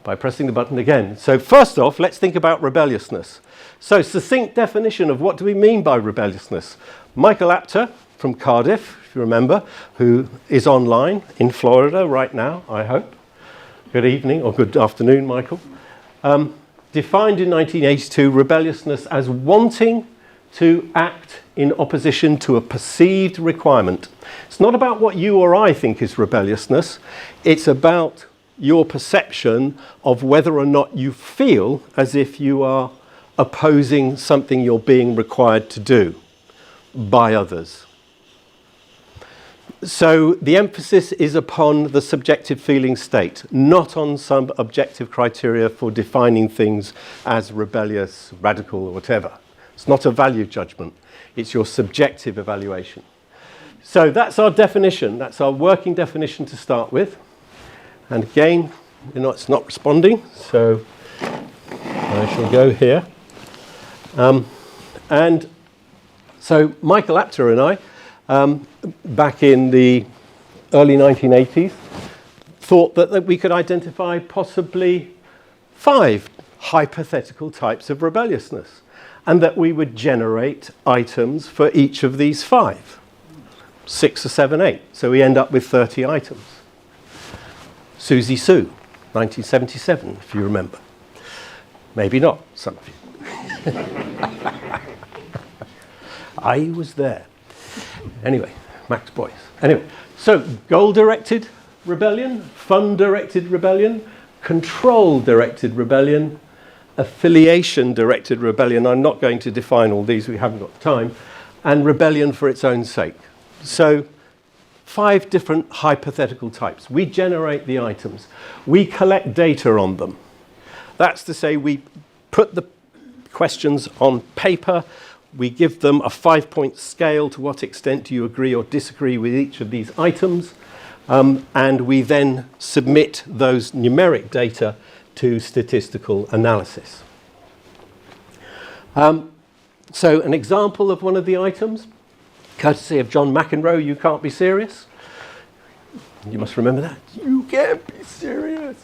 Speaker 2: by pressing the button again. So first off, let's think about rebelliousness. So succinct definition of what do we mean by rebelliousness. Michael Apter from Cardiff, if you remember, who is online in Florida right now, I hope. Good evening or good afternoon, Michael. Defined in 1982 rebelliousness as wanting to act in opposition to a perceived requirement. It's not about what you or I think is rebelliousness. It's about your perception of whether or not you feel as if you are opposing something you're being required to do by others. So the emphasis is upon the subjective feeling state, not on some objective criteria for defining things as rebellious, radical, or whatever. It's not a value judgment. It's your subjective evaluation. So that's our definition. That's our working definition to start with. And again, it's not responding, so I shall go here. And so Michael Apter and I, back in the early 1980s, thought that we could identify possibly 5 hypothetical types of rebelliousness, and that we would generate items for each of these 5, 6 or 7, 8. So we end up with 30 items. Susie Sue, 1977, if you remember. Maybe not, some of you. I was there. Anyway, Max Boyce. Anyway, so goal-directed rebellion, fun-directed rebellion, control-directed rebellion, affiliation-directed rebellion. I'm not going to define all these, we haven't got time, and rebellion for its own sake. So 5 different hypothetical types. We generate the items. We collect data on them. That's to say, we put the questions on paper. We give them a 5-point scale. To what extent do you agree or disagree with each of these items? And we then submit those numeric data to statistical analysis. So an example of one of the items, courtesy of John McEnroe, you can't be serious. You must remember that. You can't be serious.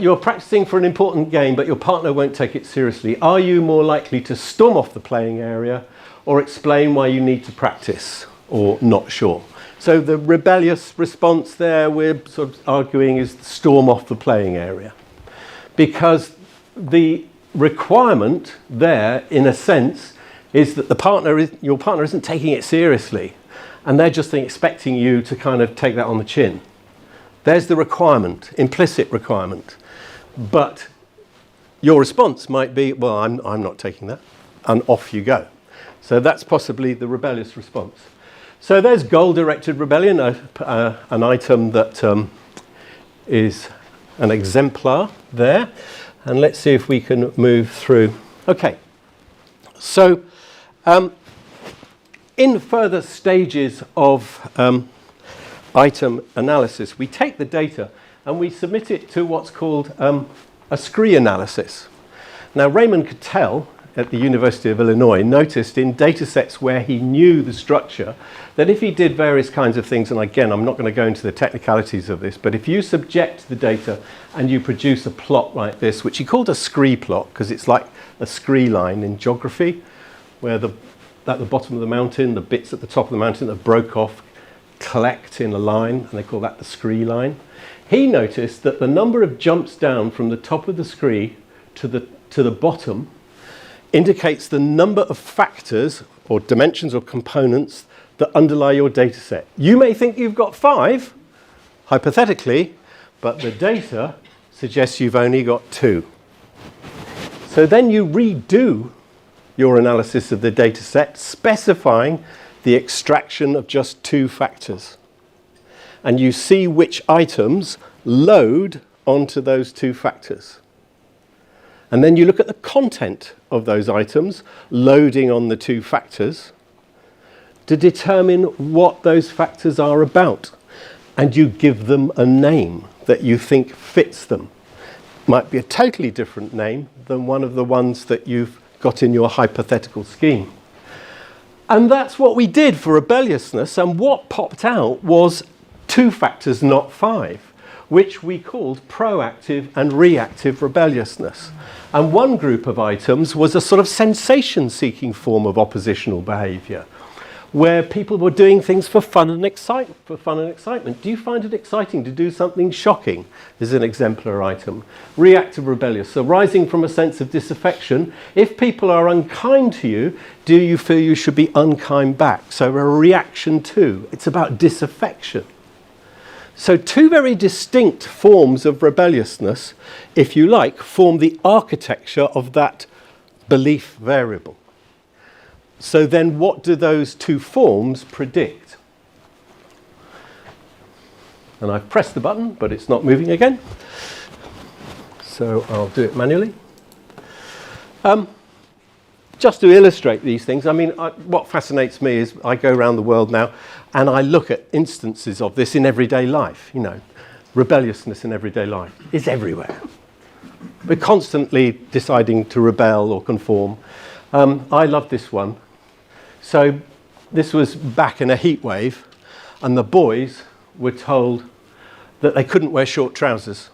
Speaker 2: You're practicing for an important game, but your partner won't take it seriously. Are you more likely to storm off the playing area or explain why you need to practice, or not sure? So the rebellious response there, we're sort of arguing, is storm off the playing area. Because the requirement there, in a sense, is that your partner isn't taking it seriously, and they're just expecting you to kind of take that on the chin. There's the requirement, implicit requirement. But your response might be, well, I'm not taking that, and off you go. So that's possibly the rebellious response. So there's goal-directed rebellion, an item that is an exemplar there. And let's see if we can move through. Okay. So in further stages of item analysis, we take the data and we submit it to what's called a scree analysis. Now, Raymond Cattell at the University of Illinois noticed in data sets where he knew the structure that if he did various kinds of things, and again, I'm not going to go into the technicalities of this, but if you subject the data and you produce a plot like this, which he called a scree plot, because it's like a scree line in geography, where at the bottom of the mountain, the bits at the top of the mountain that broke off collect in a line, and they call that the scree line. He noticed that the number of jumps down from the top of the scree to the bottom indicates the number of factors or dimensions or components that underlie your data set. You may think you've got 5, hypothetically, but the data suggests you've only got 2. So then you redo your analysis of the data set, specifying the extraction of just 2 factors. And you see which items load onto those 2 factors. And then you look at the content of those items loading on the 2 factors to determine what those factors are about. And you give them a name that you think fits them. Might be a totally different name than one of the ones that you've got in your hypothetical scheme. And that's what we did for rebelliousness, and what popped out was 2 factors, not 5, which we called proactive and reactive rebelliousness. And one group of items was a sort of sensation-seeking form of oppositional behaviour, where people were doing things for fun and excitement. Do you find it exciting to do something shocking? Is an exemplar item. Reactive rebellious, so rising from a sense of disaffection. If people are unkind to you, do you feel you should be unkind back? So a reaction to. It's about disaffection. So two very distinct forms of rebelliousness, if you like, form the architecture of that belief variable. So then what do those two forms predict? And I've pressed the button, but it's not moving again. So I'll do it manually. Just to illustrate these things, I mean, what fascinates me is I go around the world now and I look at instances of this in everyday life. You know, rebelliousness in everyday life is everywhere. We're constantly deciding to rebel or conform. I love this one. So this was back in a heat wave, and the boys were told that they couldn't wear short trousers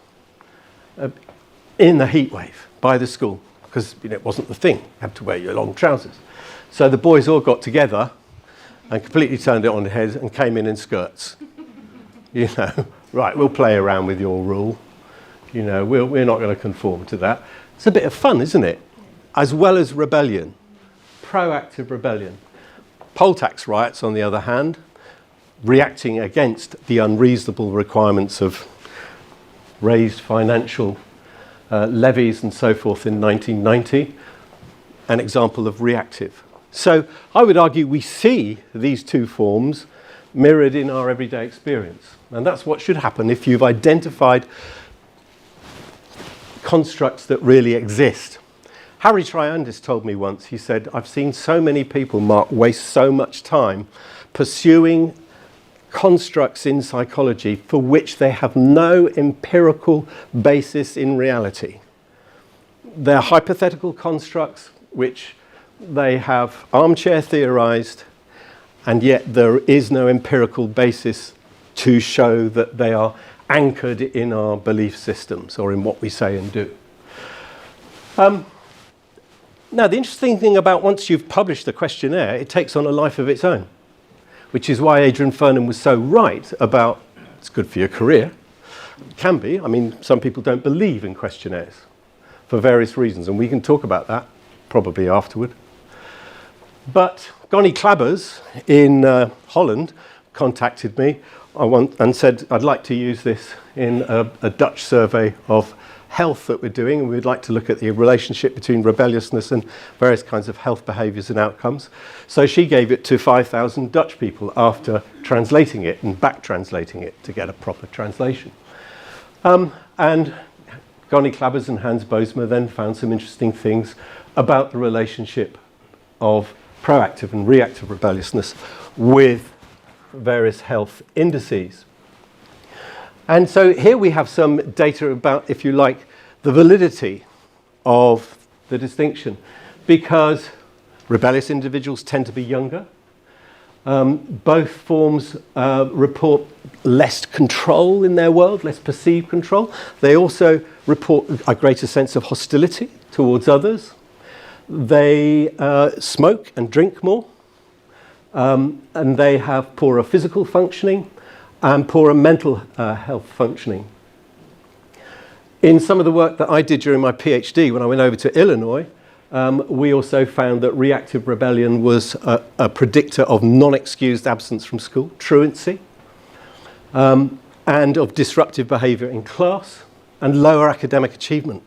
Speaker 2: in the heat wave by the school, because it wasn't the thing. You had to wear your long trousers. So the boys all got together and completely turned it on the head and came in skirts. You know, right, we'll play around with your rule. You know, we're not going to conform to that. It's a bit of fun, isn't it? As well as rebellion, proactive rebellion. Poll tax riots, on the other hand, reacting against the unreasonable requirements of raised financial levies and so forth in 1990, an example of reactive. So I would argue we see these two forms mirrored in our everyday experience. And that's what should happen if you've identified constructs that really exist. Harry Triandis told me once, he said, I've seen so many people, Mark, waste so much time pursuing constructs in psychology for which they have no empirical basis in reality. They're hypothetical constructs which they have armchair theorized, and yet there is no empirical basis to show that they are anchored in our belief systems or in what we say and do. Now, the interesting thing about once you've published the questionnaire, it takes on a life of its own, which is why Adrian Furnham was so right about it's good for your career. It can be. I mean, some people don't believe in questionnaires for various reasons, and we can talk about that probably afterward. But Gonnie Klabbers in Holland contacted me and said, I'd like to use this in a Dutch survey of health that we're doing, and we'd like to look at the relationship between rebelliousness and various kinds of health behaviours and outcomes. So she gave it to 5,000 Dutch people after translating it and back-translating it to get a proper translation. And Gonnie Klabbers and Hans Boesma then found some interesting things about the relationship of proactive and reactive rebelliousness with various health indices. And so here we have some data about, if you like, the validity of the distinction, because rebellious individuals tend to be younger. Both forms report less control in their world, less perceived control. They also report a greater sense of hostility towards others. They smoke and drink more, and they have poorer physical functioning and poorer mental health functioning. In some of the work that I did during my PhD when I went over to Illinois, we also found that reactive rebellion was a predictor of non-excused absence from school, truancy, and of disruptive behaviour in class and lower academic achievement.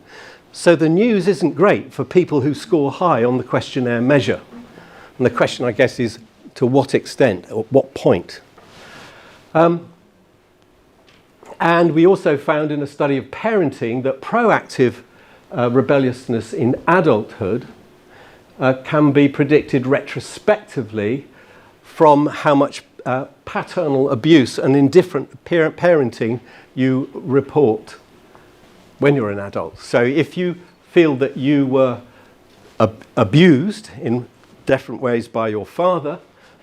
Speaker 2: So the news isn't great for people who score high on the questionnaire measure. And the question, I guess, is to what extent, or what point? And we also found in a study of parenting that proactive rebelliousness in adulthood can be predicted retrospectively from how much paternal abuse and indifferent parenting you report when you're an adult. So if you feel that you were abused in different ways by your father,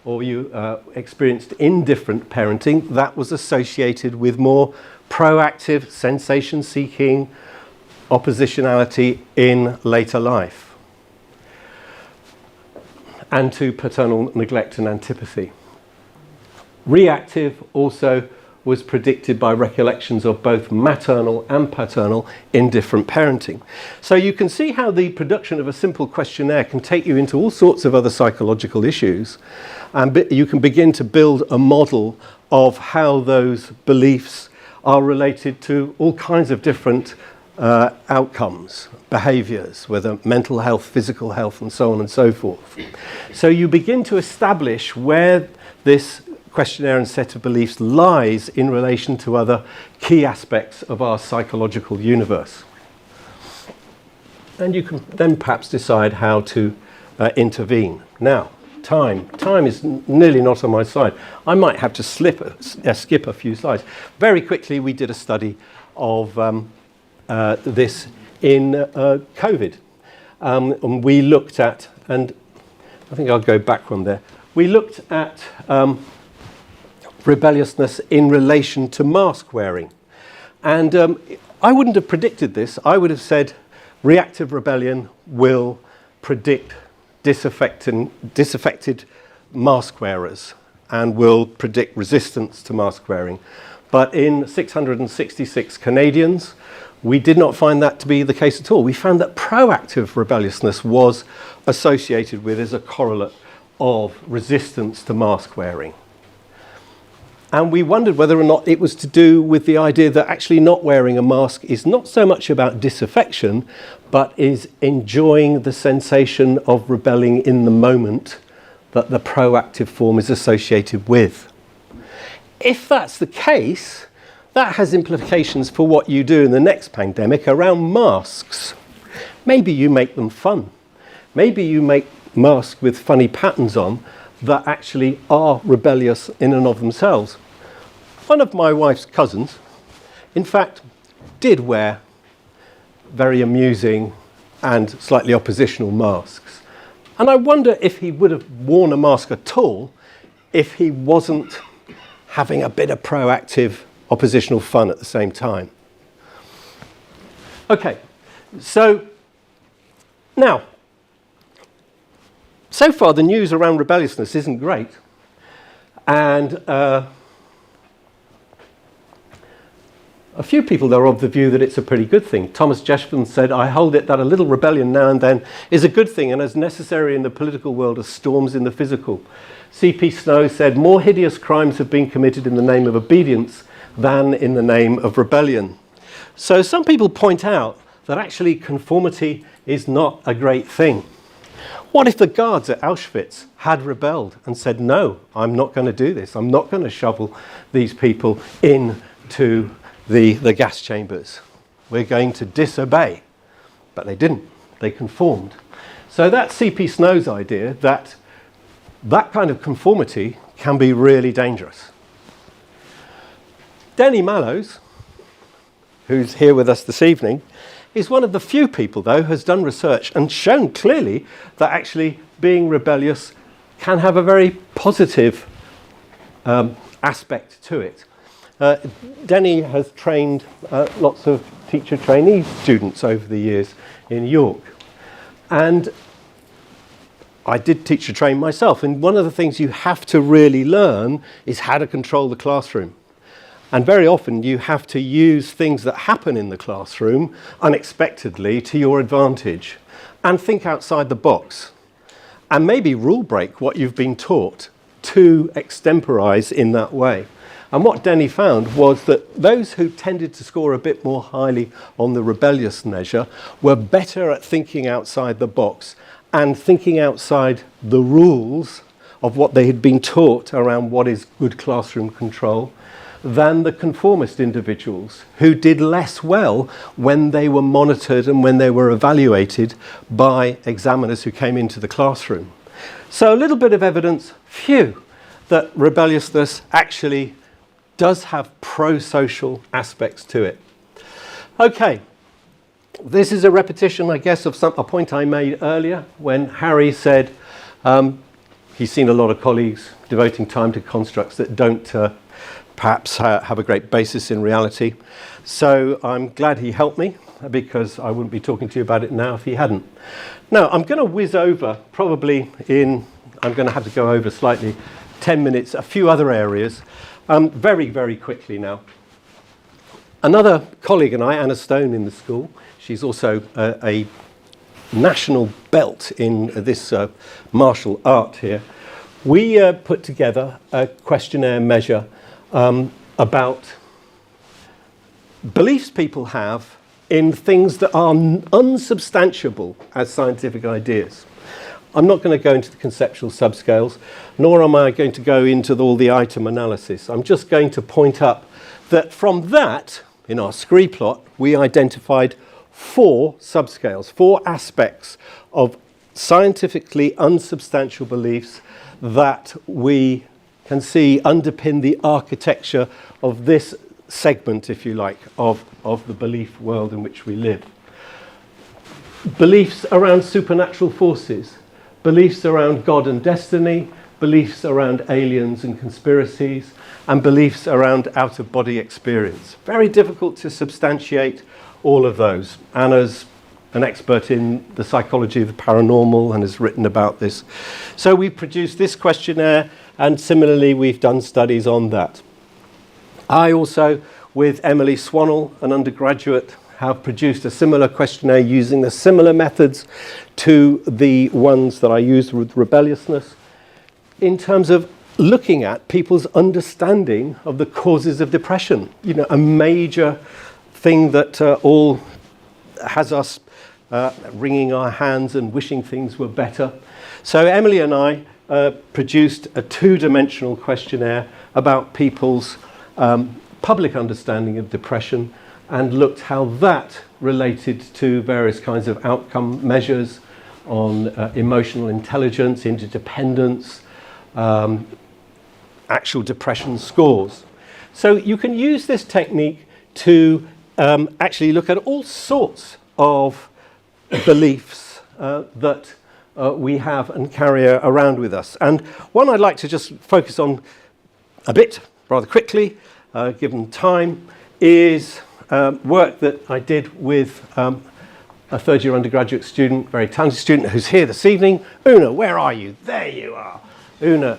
Speaker 2: or you experienced indifferent parenting, that was associated with more proactive sensation-seeking oppositionality in later life. and to paternal neglect and antipathy. Reactive also was predicted by recollections of both maternal and paternal in different parenting. So you can see how the production of a simple questionnaire can take you into all sorts of other psychological issues, and you can begin to build a model of how those beliefs are related to all kinds of different outcomes, behaviours, whether mental health, physical health, and so on and so forth. So you begin to establish where this questionnaire and set of beliefs lies in relation to other key aspects of our psychological universe. And you can then perhaps decide how to intervene. Now, time is nearly not on my side. I might have to skip a few slides. Very quickly, we did a study of this in COVID. And we looked at, and I think I'll go back from there. We looked at rebelliousness in relation to mask wearing. And I wouldn't have predicted this. I would have said reactive rebellion will predict disaffected mask wearers and will predict resistance to mask wearing. But in 666 Canadians, we did not find that to be the case at all. We found that proactive rebelliousness was associated with as a correlate of resistance to mask wearing. And we wondered whether or not it was to do with the idea that actually not wearing a mask is not so much about disaffection, but is enjoying the sensation of rebelling in the moment that the proactive form is associated with. If that's the case, that has implications for what you do in the next pandemic around masks. Maybe you make them fun. Maybe you make masks with funny patterns on that actually are rebellious in and of themselves. One of my wife's cousins, in fact, did wear very amusing and slightly oppositional masks. And I wonder if he would have worn a mask at all if he wasn't having a bit of proactive oppositional fun at the same time. Okay, so now, so far the news around rebelliousness isn't great. And a few people are of the view that it's a pretty good thing. Thomas Jefferson said, "I hold it that a little rebellion now and then is a good thing and as necessary in the political world as storms in the physical." C.P. Snow said, "More hideous crimes have been committed in the name of obedience than in the name of rebellion." So some people point out that actually conformity is not a great thing. What if the guards at Auschwitz had rebelled and said, "No, I'm not going to do this. I'm not going to shovel these people into the gas chambers. We're going to disobey." But they didn't. They conformed. So that's C.P. Snow's idea that that kind of conformity can be really dangerous. Denny Mallows, who's here with us this evening, is one of the few people, though, who has done research and shown clearly that actually being rebellious can have a very positive aspect to it. Denny has trained lots of teacher trainee students over the years in York. And I did teacher train myself. And one of the things you have to really learn is how to control the classroom. And very often you have to use things that happen in the classroom unexpectedly to your advantage. And think outside the box. And maybe rule break what you've been taught to extemporize in that way. And what Denny found was that those who tended to score a bit more highly on the rebellious measure were better at thinking outside the box and thinking outside the rules of what they had been taught around what is good classroom control than the conformist individuals who did less well when they were monitored and when they were evaluated by examiners who came into the classroom. So a little bit of evidence, that rebelliousness actually does have pro-social aspects to it. Okay, this is a repetition, I guess, of a point I made earlier when Harry said he's seen a lot of colleagues devoting time to constructs that don't perhaps have a great basis in reality. So I'm glad he helped me because I wouldn't be talking to you about it now if he hadn't. Now, I'm going to whiz over, probably in I'm going to have to go over slightly, 10 minutes, a few other areas, very, very quickly now. Another colleague and I, Anna Stone in the school, she's also a national belt in this martial art here. We put together a questionnaire measure about beliefs people have in things that are unsubstantiable as scientific ideas. I'm not going to go into the conceptual subscales, nor am I going to go into all the item analysis. I'm just going to point up that from that, in our scree plot, we identified 4 subscales, 4 aspects of scientifically unsubstantial beliefs that we can see underpin the architecture of this segment, if you like, of the belief world in which we live. Beliefs around supernatural forces, beliefs around God and destiny, beliefs around aliens and conspiracies, and beliefs around out-of-body experience. Very difficult to substantiate all of those. Anna's an expert in the psychology of the paranormal and has written about this. So we've produced this questionnaire, and similarly we've done studies on that. I also, with Emily Swannell, an undergraduate, have produced a similar questionnaire using the similar methods to the ones that I used with rebelliousness, in terms of looking at people's understanding of the causes of depression. You know, a major thing that all has us wringing our hands and wishing things were better. So Emily and I produced a 2-dimensional questionnaire about people's public understanding of depression and looked how that related to various kinds of outcome measures on emotional intelligence, interdependence, actual depression scores. So you can use this technique to actually look at all sorts of beliefs that we have and carry around with us. And one I'd like to just focus on a bit, rather quickly, given time, is work that I did with a third-year undergraduate student, very talented student, who's here this evening. Una, where are you? There you are. Una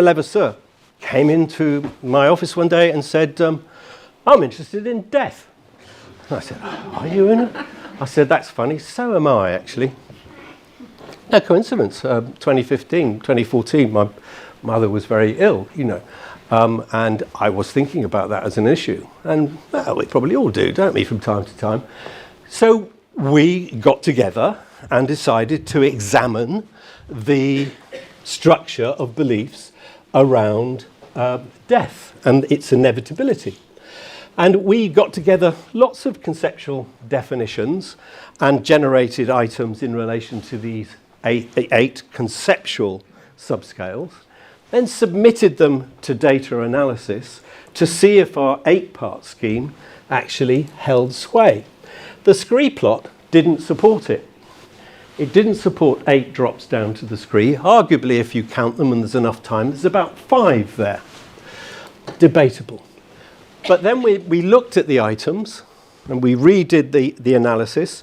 Speaker 2: Levasseur came into my office one day and said, I'm interested in death. And I said, are you, Una? I said, that's funny, so am I, actually. No coincidence, 2014, my mother was very ill, you know, and I was thinking about that as an issue. And, well, we probably all do, don't we, from time to time? So we got together and decided to examine the structure of beliefs around death and its inevitability. And we got together lots of conceptual definitions and generated items in relation to these eight conceptual subscales, then submitted them to data analysis to see if our 8-part scheme actually held sway. The scree plot didn't support it. It didn't support 8 drops down to the scree. Arguably, if you count them and there's enough time, there's about 5 there. Debatable. But then we looked at the items and we redid the analysis.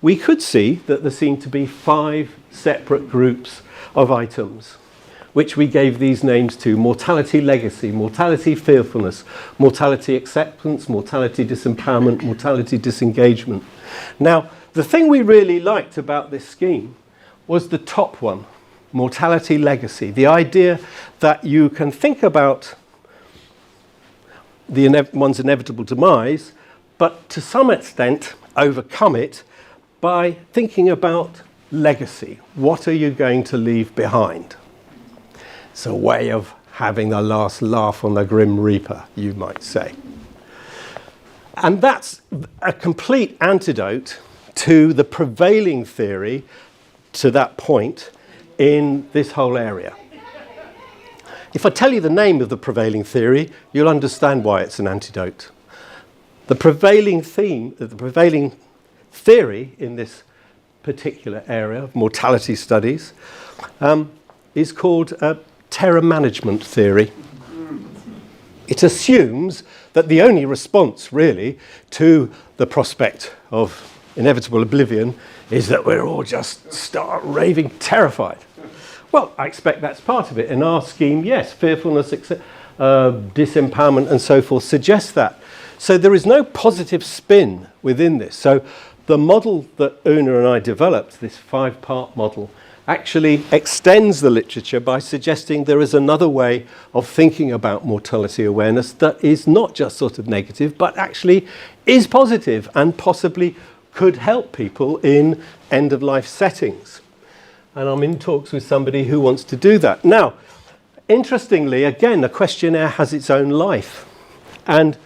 Speaker 2: We could see that there seemed to be 5 separate groups of items, which we gave these names to: mortality legacy, mortality fearfulness, mortality acceptance, mortality disempowerment, mortality disengagement. Now, the thing we really liked about this scheme was the top one, mortality legacy, the idea that you can think about one's inevitable demise, but to some extent overcome it by thinking about legacy. What are you going to leave behind? It's a way of having the last laugh on the Grim Reaper, you might say. And that's a complete antidote to the prevailing theory to that point in this whole area. If I tell you the name of the prevailing theory, you'll understand why it's an antidote. The prevailing theory in this particular area of mortality studies is called terror management theory. It assumes that the only response, really, to the prospect of inevitable oblivion is that we're all just start raving terrified. Well, I expect that's part of it. In our scheme, yes, fearfulness, disempowerment and so forth suggests that. So there is no positive spin within this. So the model that Una and I developed, this 5-part model, actually extends the literature by suggesting there is another way of thinking about mortality awareness that is not just sort of negative, but actually is positive and possibly could help people in end-of-life settings. And I'm in talks with somebody who wants to do that. Now, interestingly, again, a questionnaire has its own life. And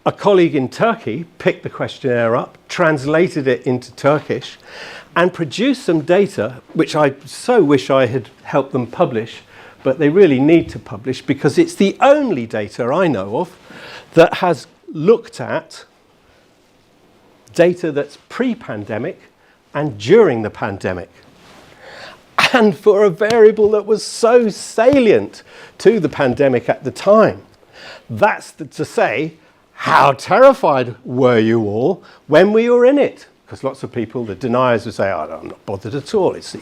Speaker 2: a colleague in Turkey picked the questionnaire up, translated it into Turkish, and produced some data, which I so wish I had helped them publish, but they really need to publish because it's the only data I know of that has looked at data that's pre-pandemic and during the pandemic. And for a variable that was so salient to the pandemic at the time. That's to say, how terrified were you all when we were in it? Because lots of people, the deniers, would say, oh, I'm not bothered at all. It's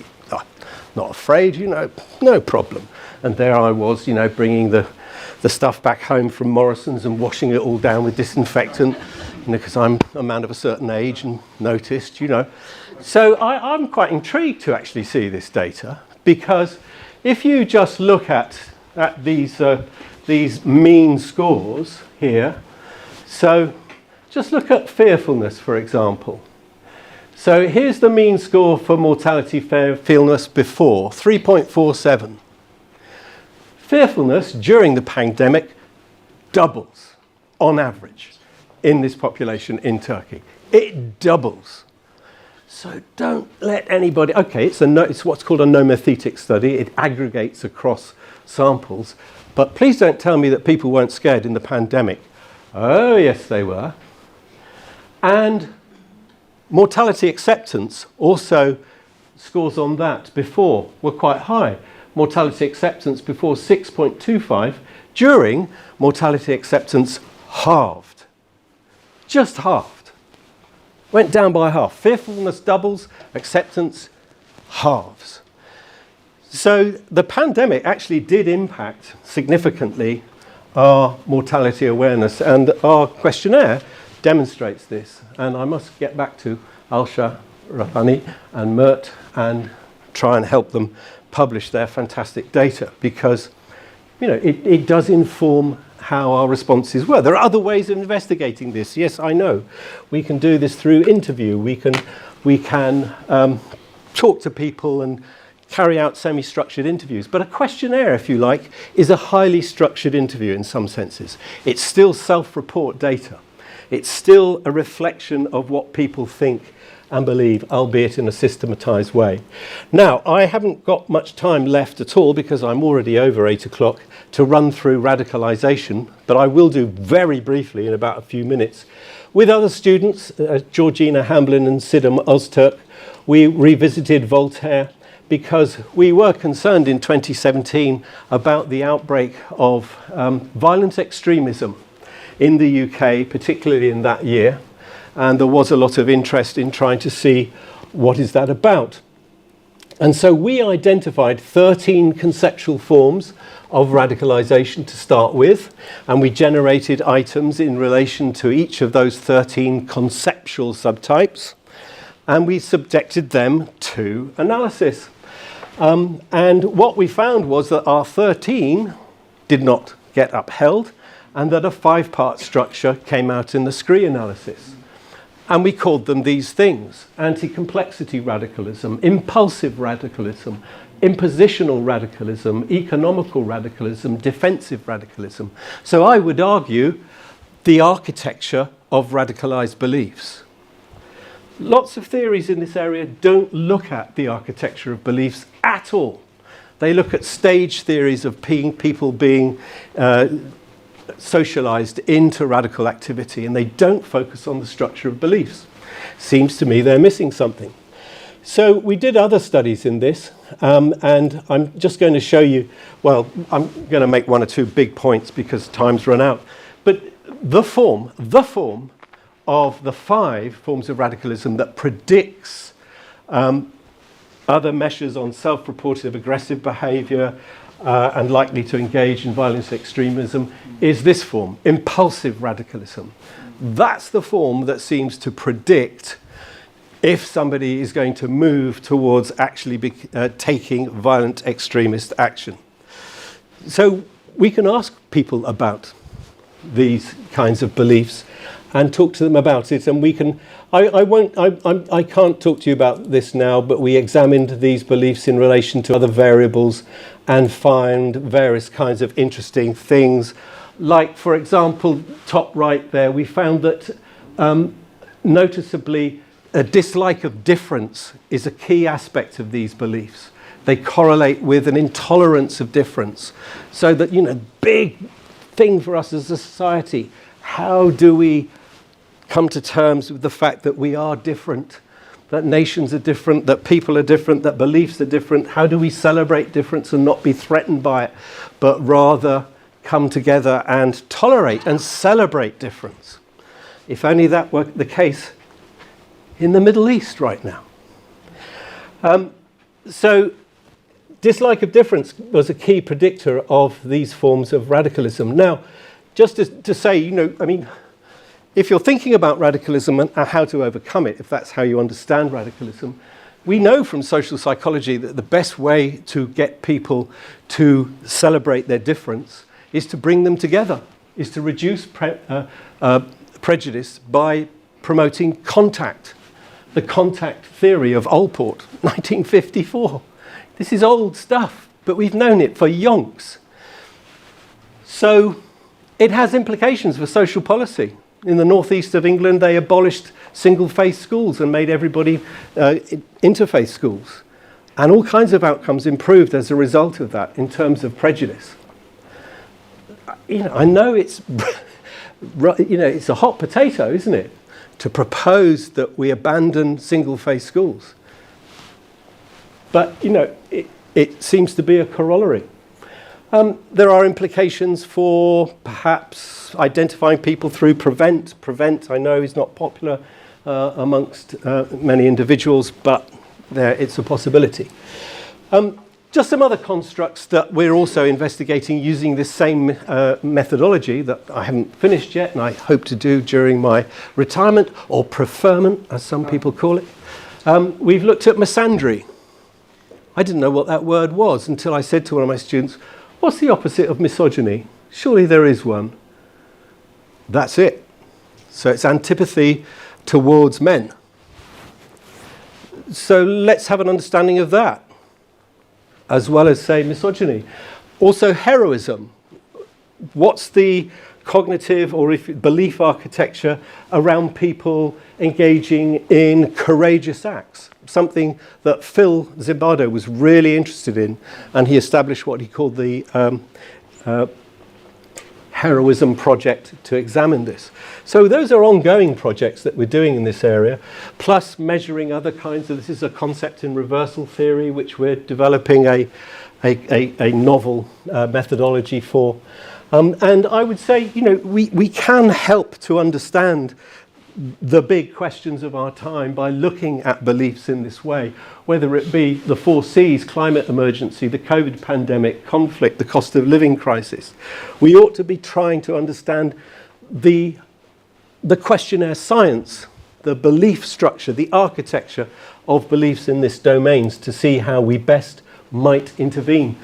Speaker 2: not afraid, no problem. And there I was, bringing the stuff back home from Morrison's and washing it all down with disinfectant, because I'm a man of a certain age and noticed, So I'm quite intrigued to actually see this data, because if you just look at these mean scores here, so just look at fearfulness, for example. So here's the mean score for mortality fearfulness before, 3.47. Fearfulness during the pandemic doubles on average in this population in Turkey. It doubles. So don't let anybody, okay, it's what's called a nomothetic study. It aggregates across samples. But please don't tell me that people weren't scared in the pandemic. Oh, yes, they were. And mortality acceptance, also scores on that before were quite high. Mortality acceptance before 6.25, during mortality acceptance halved. Just halved. Went down by half. Fearfulness doubles, acceptance halves. So the pandemic actually did impact significantly our mortality awareness, and our questionnaire demonstrates this. And I must get back to Alsha Rafani and Mert and try and help them publish their fantastic data, because it does inform how our responses were. There are other ways of investigating this. Yes, I know. We can do this through interview. We can talk to people and carry out semi-structured interviews. But a questionnaire, if you like, is a highly structured interview in some senses. It's still self-report data. It's still a reflection of what people think and believe, albeit in a systematized way. Now, I haven't got much time left at all because I'm already over 8 o'clock to run through radicalization, but I will do very briefly in about a few minutes. With other students, Georgina Hamblin and Sidham Ozturk, we revisited Voltaire because we were concerned in 2017 about the outbreak of violent extremism in the UK, particularly in that year. And there was a lot of interest in trying to see what is that about. And so we identified 13 conceptual forms of radicalization to start with, and we generated items in relation to each of those 13 conceptual subtypes, and we subjected them to analysis. And what we found was that our 13 did not get upheld, and that a 5-part structure came out in the SCREE analysis. And we called them these things: anti-complexity radicalism, impulsive radicalism, impositional radicalism, economical radicalism, defensive radicalism. So I would argue the architecture of radicalized beliefs. Lots of theories in this area don't look at the architecture of beliefs at all. They look at stage theories of people being socialized into radical activity, and they don't focus on the structure of beliefs. Seems to me they're missing something. So we did other studies in this, and I'm just going to show you, well, I'm going to make 1 or 2 big points because time's run out. But the form of the 5 forms of radicalism that predicts other measures on self-reported aggressive behaviour and likely to engage in violence extremism is this form, impulsive radicalism. That's the form that seems to predict if somebody is going to move towards actually taking violent extremist action. So we can ask people about these kinds of beliefs and talk to them about it, and we can. I can't talk to you about this now, but we examined these beliefs in relation to other variables and find various kinds of interesting things. Like, for example, top right there, we found that noticeably a dislike of difference is a key aspect of these beliefs. They correlate with an intolerance of difference. So that, big thing for us as a society, how do we come to terms with the fact that we are different, that nations are different, that people are different, that beliefs are different? How do we celebrate difference and not be threatened by it, but rather come together and tolerate and celebrate difference? If only that were the case in the Middle East right now. So dislike of difference was a key predictor of these forms of radicalism. Now, just to say, if you're thinking about radicalism and how to overcome it, if that's how you understand radicalism, we know from social psychology that the best way to get people to celebrate their difference is to bring them together, is to reduce prejudice by promoting contact. The contact theory of Allport, 1954. This is old stuff, but we've known it for yonks. So it has implications for social policy. In the northeast of England, they abolished single-faith schools and made everybody interfaith schools. And all kinds of outcomes improved as a result of that in terms of prejudice. I know it's, it's a hot potato, isn't it, to propose that we abandon single-faith schools. But, it seems to be a corollary. There are implications for perhaps identifying people through prevent. Prevent, I know, is not popular amongst many individuals, but it's a possibility. Just some other constructs that we're also investigating using this same methodology that I haven't finished yet and I hope to do during my retirement, or preferment, as some people call it. We've looked at misandry. I didn't know what that word was until I said to one of my students, what's the opposite of misogyny? Surely there is one. That's it. So it's antipathy towards men. So let's have an understanding of that, as well as, say, misogyny. Also, heroism. What's the cognitive or belief architecture around people engaging in courageous acts? Something that Phil Zimbardo was really interested in, and he established what he called the Heroism Project to examine this. So those are ongoing projects that we're doing in this area, plus measuring other kinds of, this is a concept in reversal theory, which we're developing a novel methodology for. And I would say, we can help to understand the big questions of our time by looking at beliefs in this way, whether it be the 4 Cs, climate emergency, the COVID pandemic, conflict, the cost of living crisis. We ought to be trying to understand the questionnaire science, the belief structure, the architecture of beliefs in this domains to see how we best might intervene.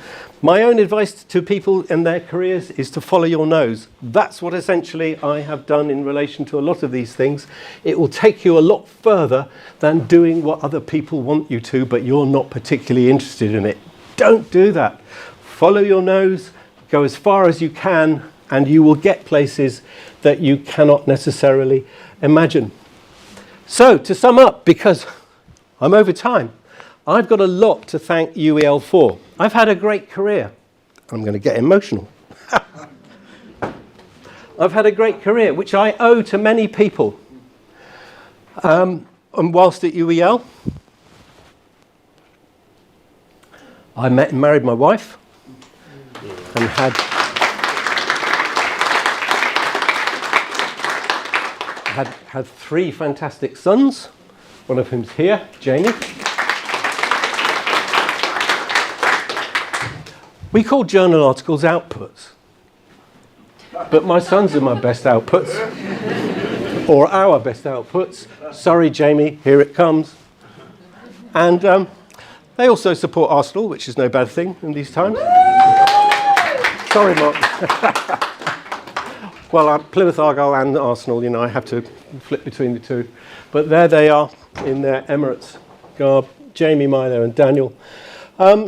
Speaker 2: My own advice to people in their careers is to follow your nose. That's what essentially I have done in relation to a lot of these things. It will take you a lot further than doing what other people want you to, but you're not particularly interested in it. Don't do that. Follow your nose, go as far as you can, and you will get places that you cannot necessarily imagine. So, to sum up, because I'm over time, I've got a lot to thank UEL for. I've had a great career. I'm going to get emotional. I've had a great career, which I owe to many people. And whilst at UEL, I met and married my wife and had 3 fantastic sons, one of whom's here, Jamie. We call journal articles outputs. But my sons are my best outputs. Or our best outputs. Sorry, Jamie, here it comes. And they also support Arsenal, which is no bad thing in these times. Sorry, Mark. Well, Plymouth Argyle and Arsenal, you know, I have to flip between the two. But there they are in their Emirates garb, Jamie, Milo and Daniel.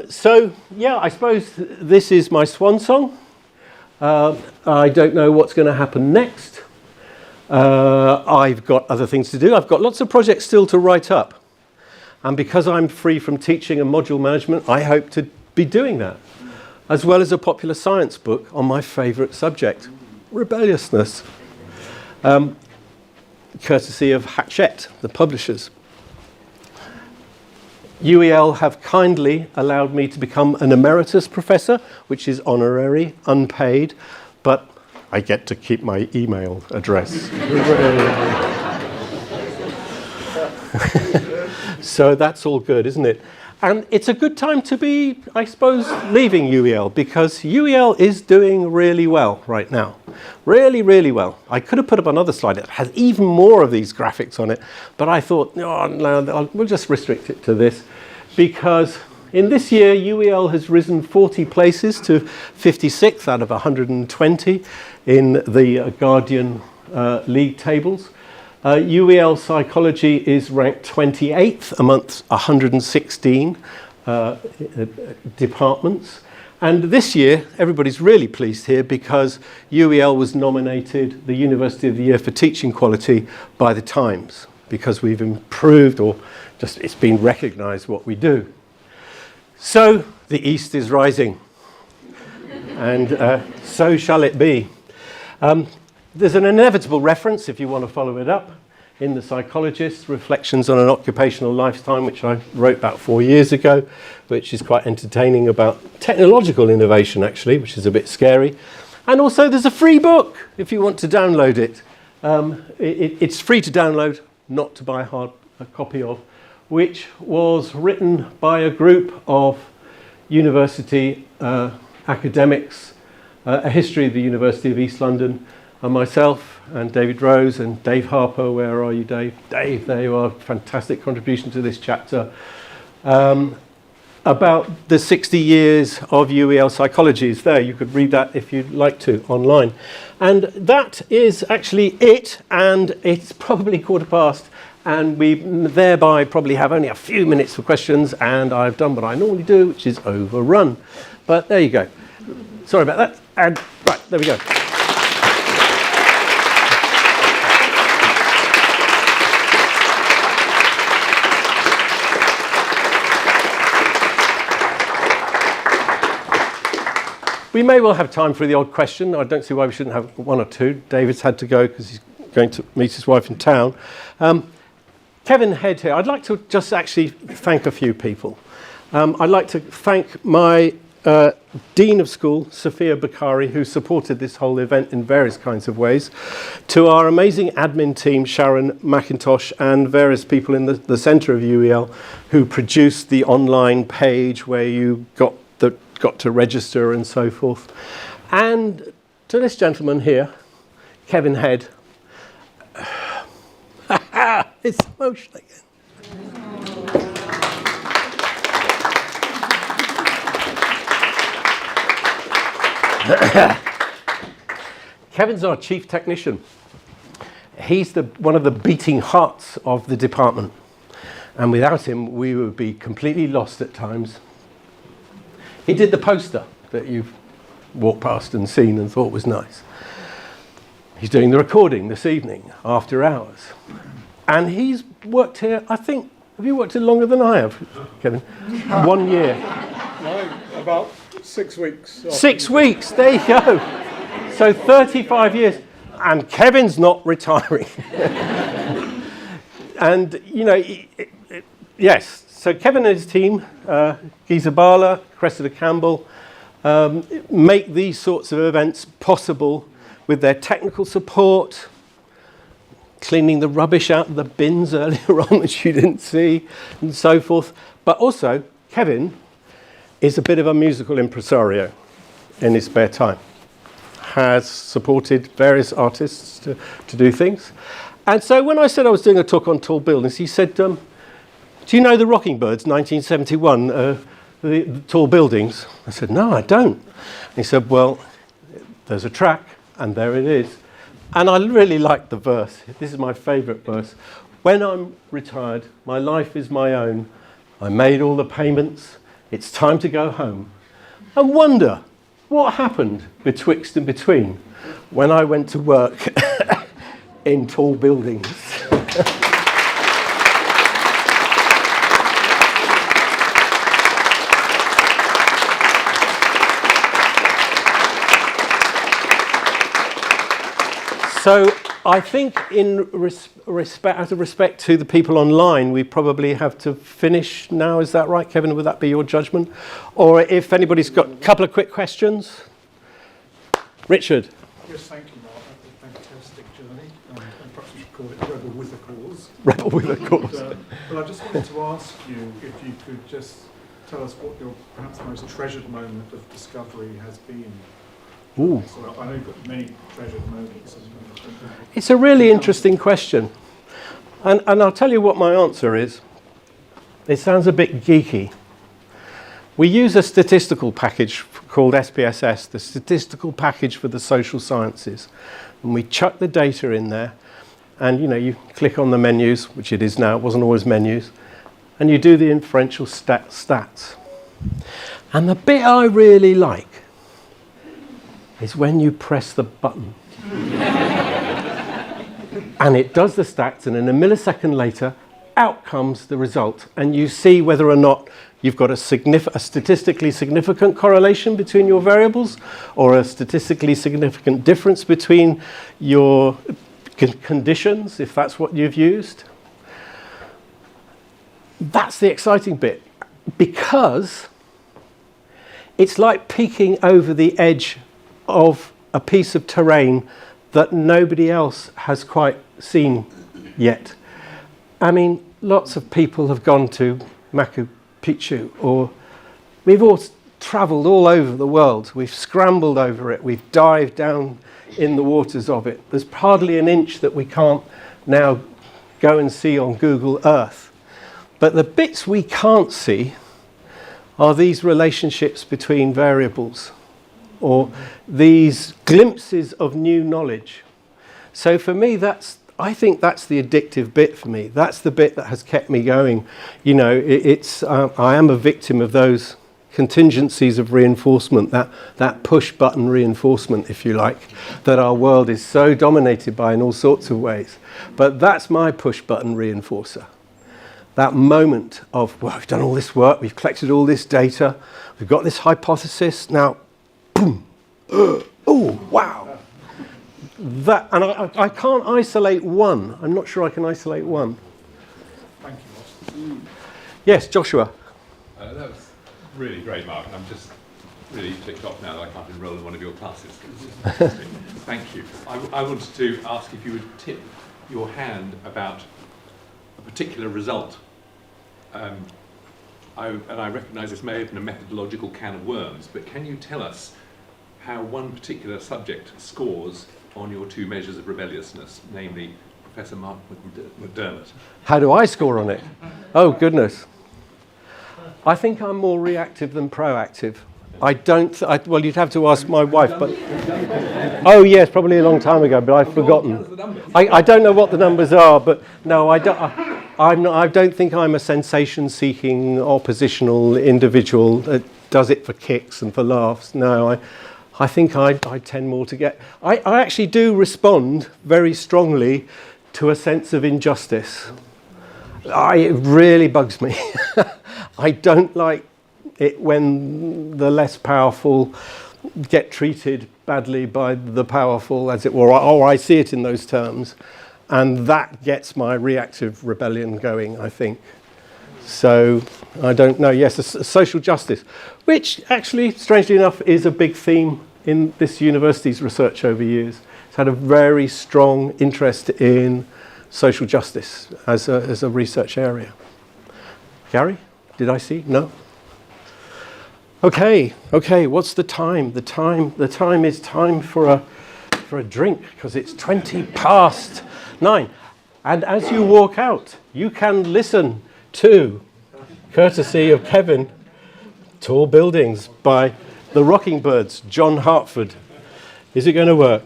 Speaker 2: So, yeah, I suppose this is my swan song. I don't know what's going to happen next. I've got other things to do. I've got lots of projects still to write up. And because I'm free from teaching and module management, I hope to be doing that, as well as a popular science book on my favourite subject, rebelliousness, courtesy of Hachette, the publishers. UEL have kindly allowed me to become an Emeritus Professor, which is honorary, unpaid, but I get to keep my email address. So that's all good, isn't it? And it's a good time to be, I suppose, leaving UEL, because UEL is doing really well right now. Really, really well. I could have put up another slide that has even more of these graphics on it, but I thought, oh, no, we'll just restrict it to this, because in this year, UEL has risen 40 places to 56th out of 120 in the Guardian league tables. UEL Psychology is ranked 28th amongst 116 departments. And this year, everybody's really pleased here because UEL was nominated the University of the Year for Teaching Quality by the Times, because we've improved, or just it's been recognised what we do. So the East is rising, and so shall it be. There's an inevitable reference, if you want to follow it up, in The Psychologist, Reflections on an Occupational Lifetime, which I wrote about 4 years ago, which is quite entertaining, about technological innovation, actually, which is a bit scary. And also there's a free book, if you want to download it. It's free to download, not to buy a copy of, which was written by a group of university academics, a history of the University of East London, and myself and David Rose and Dave Harper. Where are you, Dave? Dave, there you are. Fantastic contribution to this chapter. About the 60 years of UEL Psychology is there. You could read that if you'd like to online. And that is actually it, and it's probably 1:15, and we thereby probably have only a few minutes for questions, and I've done what I normally do, which is overrun. But there you go. Sorry about that. And right, there we go. We may well have time for the odd question. I don't see why we shouldn't have one or two. David's had to go because he's going to meet his wife in town. Kevin Head here. I'd like to just actually thank a few people. I'd like to thank my Dean of School, Sophia Bakari, who supported this whole event in various kinds of ways, to our amazing admin team, Sharon McIntosh, and various people in the centre of UEL who produced the online page where you got to register and so forth. And to this gentleman here, Kevin Head. It's emotional again. Kevin's our chief technician. He's one of the beating hearts of the department. And without him, we would be completely lost at times. He did the poster that you've walked past and seen and thought was nice. He's doing the recording this evening, after hours. And he's worked here, I think, have you worked here longer than I have, Kevin? 1 year.
Speaker 4: No, about 6 weeks.
Speaker 2: 6 weeks, there you go. So 35 years. And Kevin's not retiring. And, you know, yes. So Kevin and his team, Giza Bala, Cressida Campbell, make these sorts of events possible with their technical support, cleaning the rubbish out of the bins earlier on, which you didn't see, and so forth. But also, Kevin is a bit of a musical impresario in his spare time. Has supported various artists to do things. And so when I said I was doing a talk on tall buildings, he said, do you know the Rocking Birds, 1971, the tall buildings? I said, no, I don't. And he said, well, there's a track, and there it is. And I really liked the verse. This is my favourite verse. When I'm retired, my life is my own. I made all the payments. It's time to go home. And wonder what happened betwixt and between when I went to work in tall buildings. So I think out of respect to the people online, we probably have to finish now. Is that right, Kevin? Would that be your judgment? Or if anybody's got a couple of quick questions. Richard.
Speaker 4: Yes, thank you, Mark. That's a fantastic journey. And perhaps we should call it Rebel with a Cause.
Speaker 2: Rebel with a Cause.
Speaker 4: But I just wanted to ask you if you could just tell us what your perhaps most treasured moment of discovery has been.
Speaker 2: Ooh.
Speaker 4: So I know you've got many treasured moments.
Speaker 2: It's a really interesting question. And I'll tell you what my answer is. It sounds a bit geeky. We use a statistical package called SPSS, the statistical package for the social sciences. And we chuck the data in there. And, you click on the menus, which it is now. It wasn't always menus. And you do the inferential stats. And the bit I really like is when you press the button. And it does the stats, and then a millisecond later, out comes the result. And you see whether or not you've got a statistically significant correlation between your variables or a statistically significant difference between your conditions, if that's what you've used. That's the exciting bit, because it's like peeking over the edge of a piece of terrain that nobody else has quite seen yet. I mean, lots of people have gone to Machu Picchu, or we've all travelled all over the world. We've scrambled over it. We've dived down in the waters of it. There's hardly an inch that we can't now go and see on Google Earth. But the bits we can't see are these relationships between variables, or these glimpses of new knowledge. So for me, I think that's the addictive bit for me. That's the bit that has kept me going. I am a victim of those contingencies of reinforcement, that push button reinforcement, if you like, that our world is so dominated by in all sorts of ways. But that's my push button reinforcer. That moment of, well, we've done all this work, we've collected all this data, we've got this hypothesis, now boom, oh, wow. That, and I can't isolate one. I'm not sure I can isolate one.
Speaker 4: Thank you, Ross.
Speaker 2: Yes, Joshua.
Speaker 5: That was really great, Mark. I'm just really ticked off now that I can't enrol in one of your classes. Thank you. I wanted to ask if you would tip your hand about a particular result. And I recognise this may open a methodological can of worms, but can you tell us how one particular subject scores on your two measures of rebelliousness, namely Professor Mark McDermott?
Speaker 2: How do I score on it? Oh, goodness. I think I'm more reactive than proactive. I don't, well, you'd have to ask my wife, but... Oh, yes, probably a long time ago, but I've forgotten. I don't know what the numbers are, but no, I don't think I'm a sensation-seeking, oppositional individual that does it for kicks and for laughs. No, I think I tend more to get... I actually do respond very strongly to a sense of injustice. It really bugs me. I don't like it when the less powerful get treated badly by the powerful, as it were, or I see it in those terms. And that gets my reactive rebellion going, I think. So, I don't know. Yes, social justice, which actually, strangely enough, is a big theme in this university's research over years. It's had a very strong interest in social justice as a research area. Gary, did I see? No? Okay, what's the time? The time is time for a drink, because it's 9:20. And as you walk out, you can listen to, courtesy of Kevin, Tall Buildings by the Rocking Birds, John Radford. Is it going to work?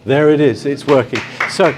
Speaker 2: There it is, it's working. So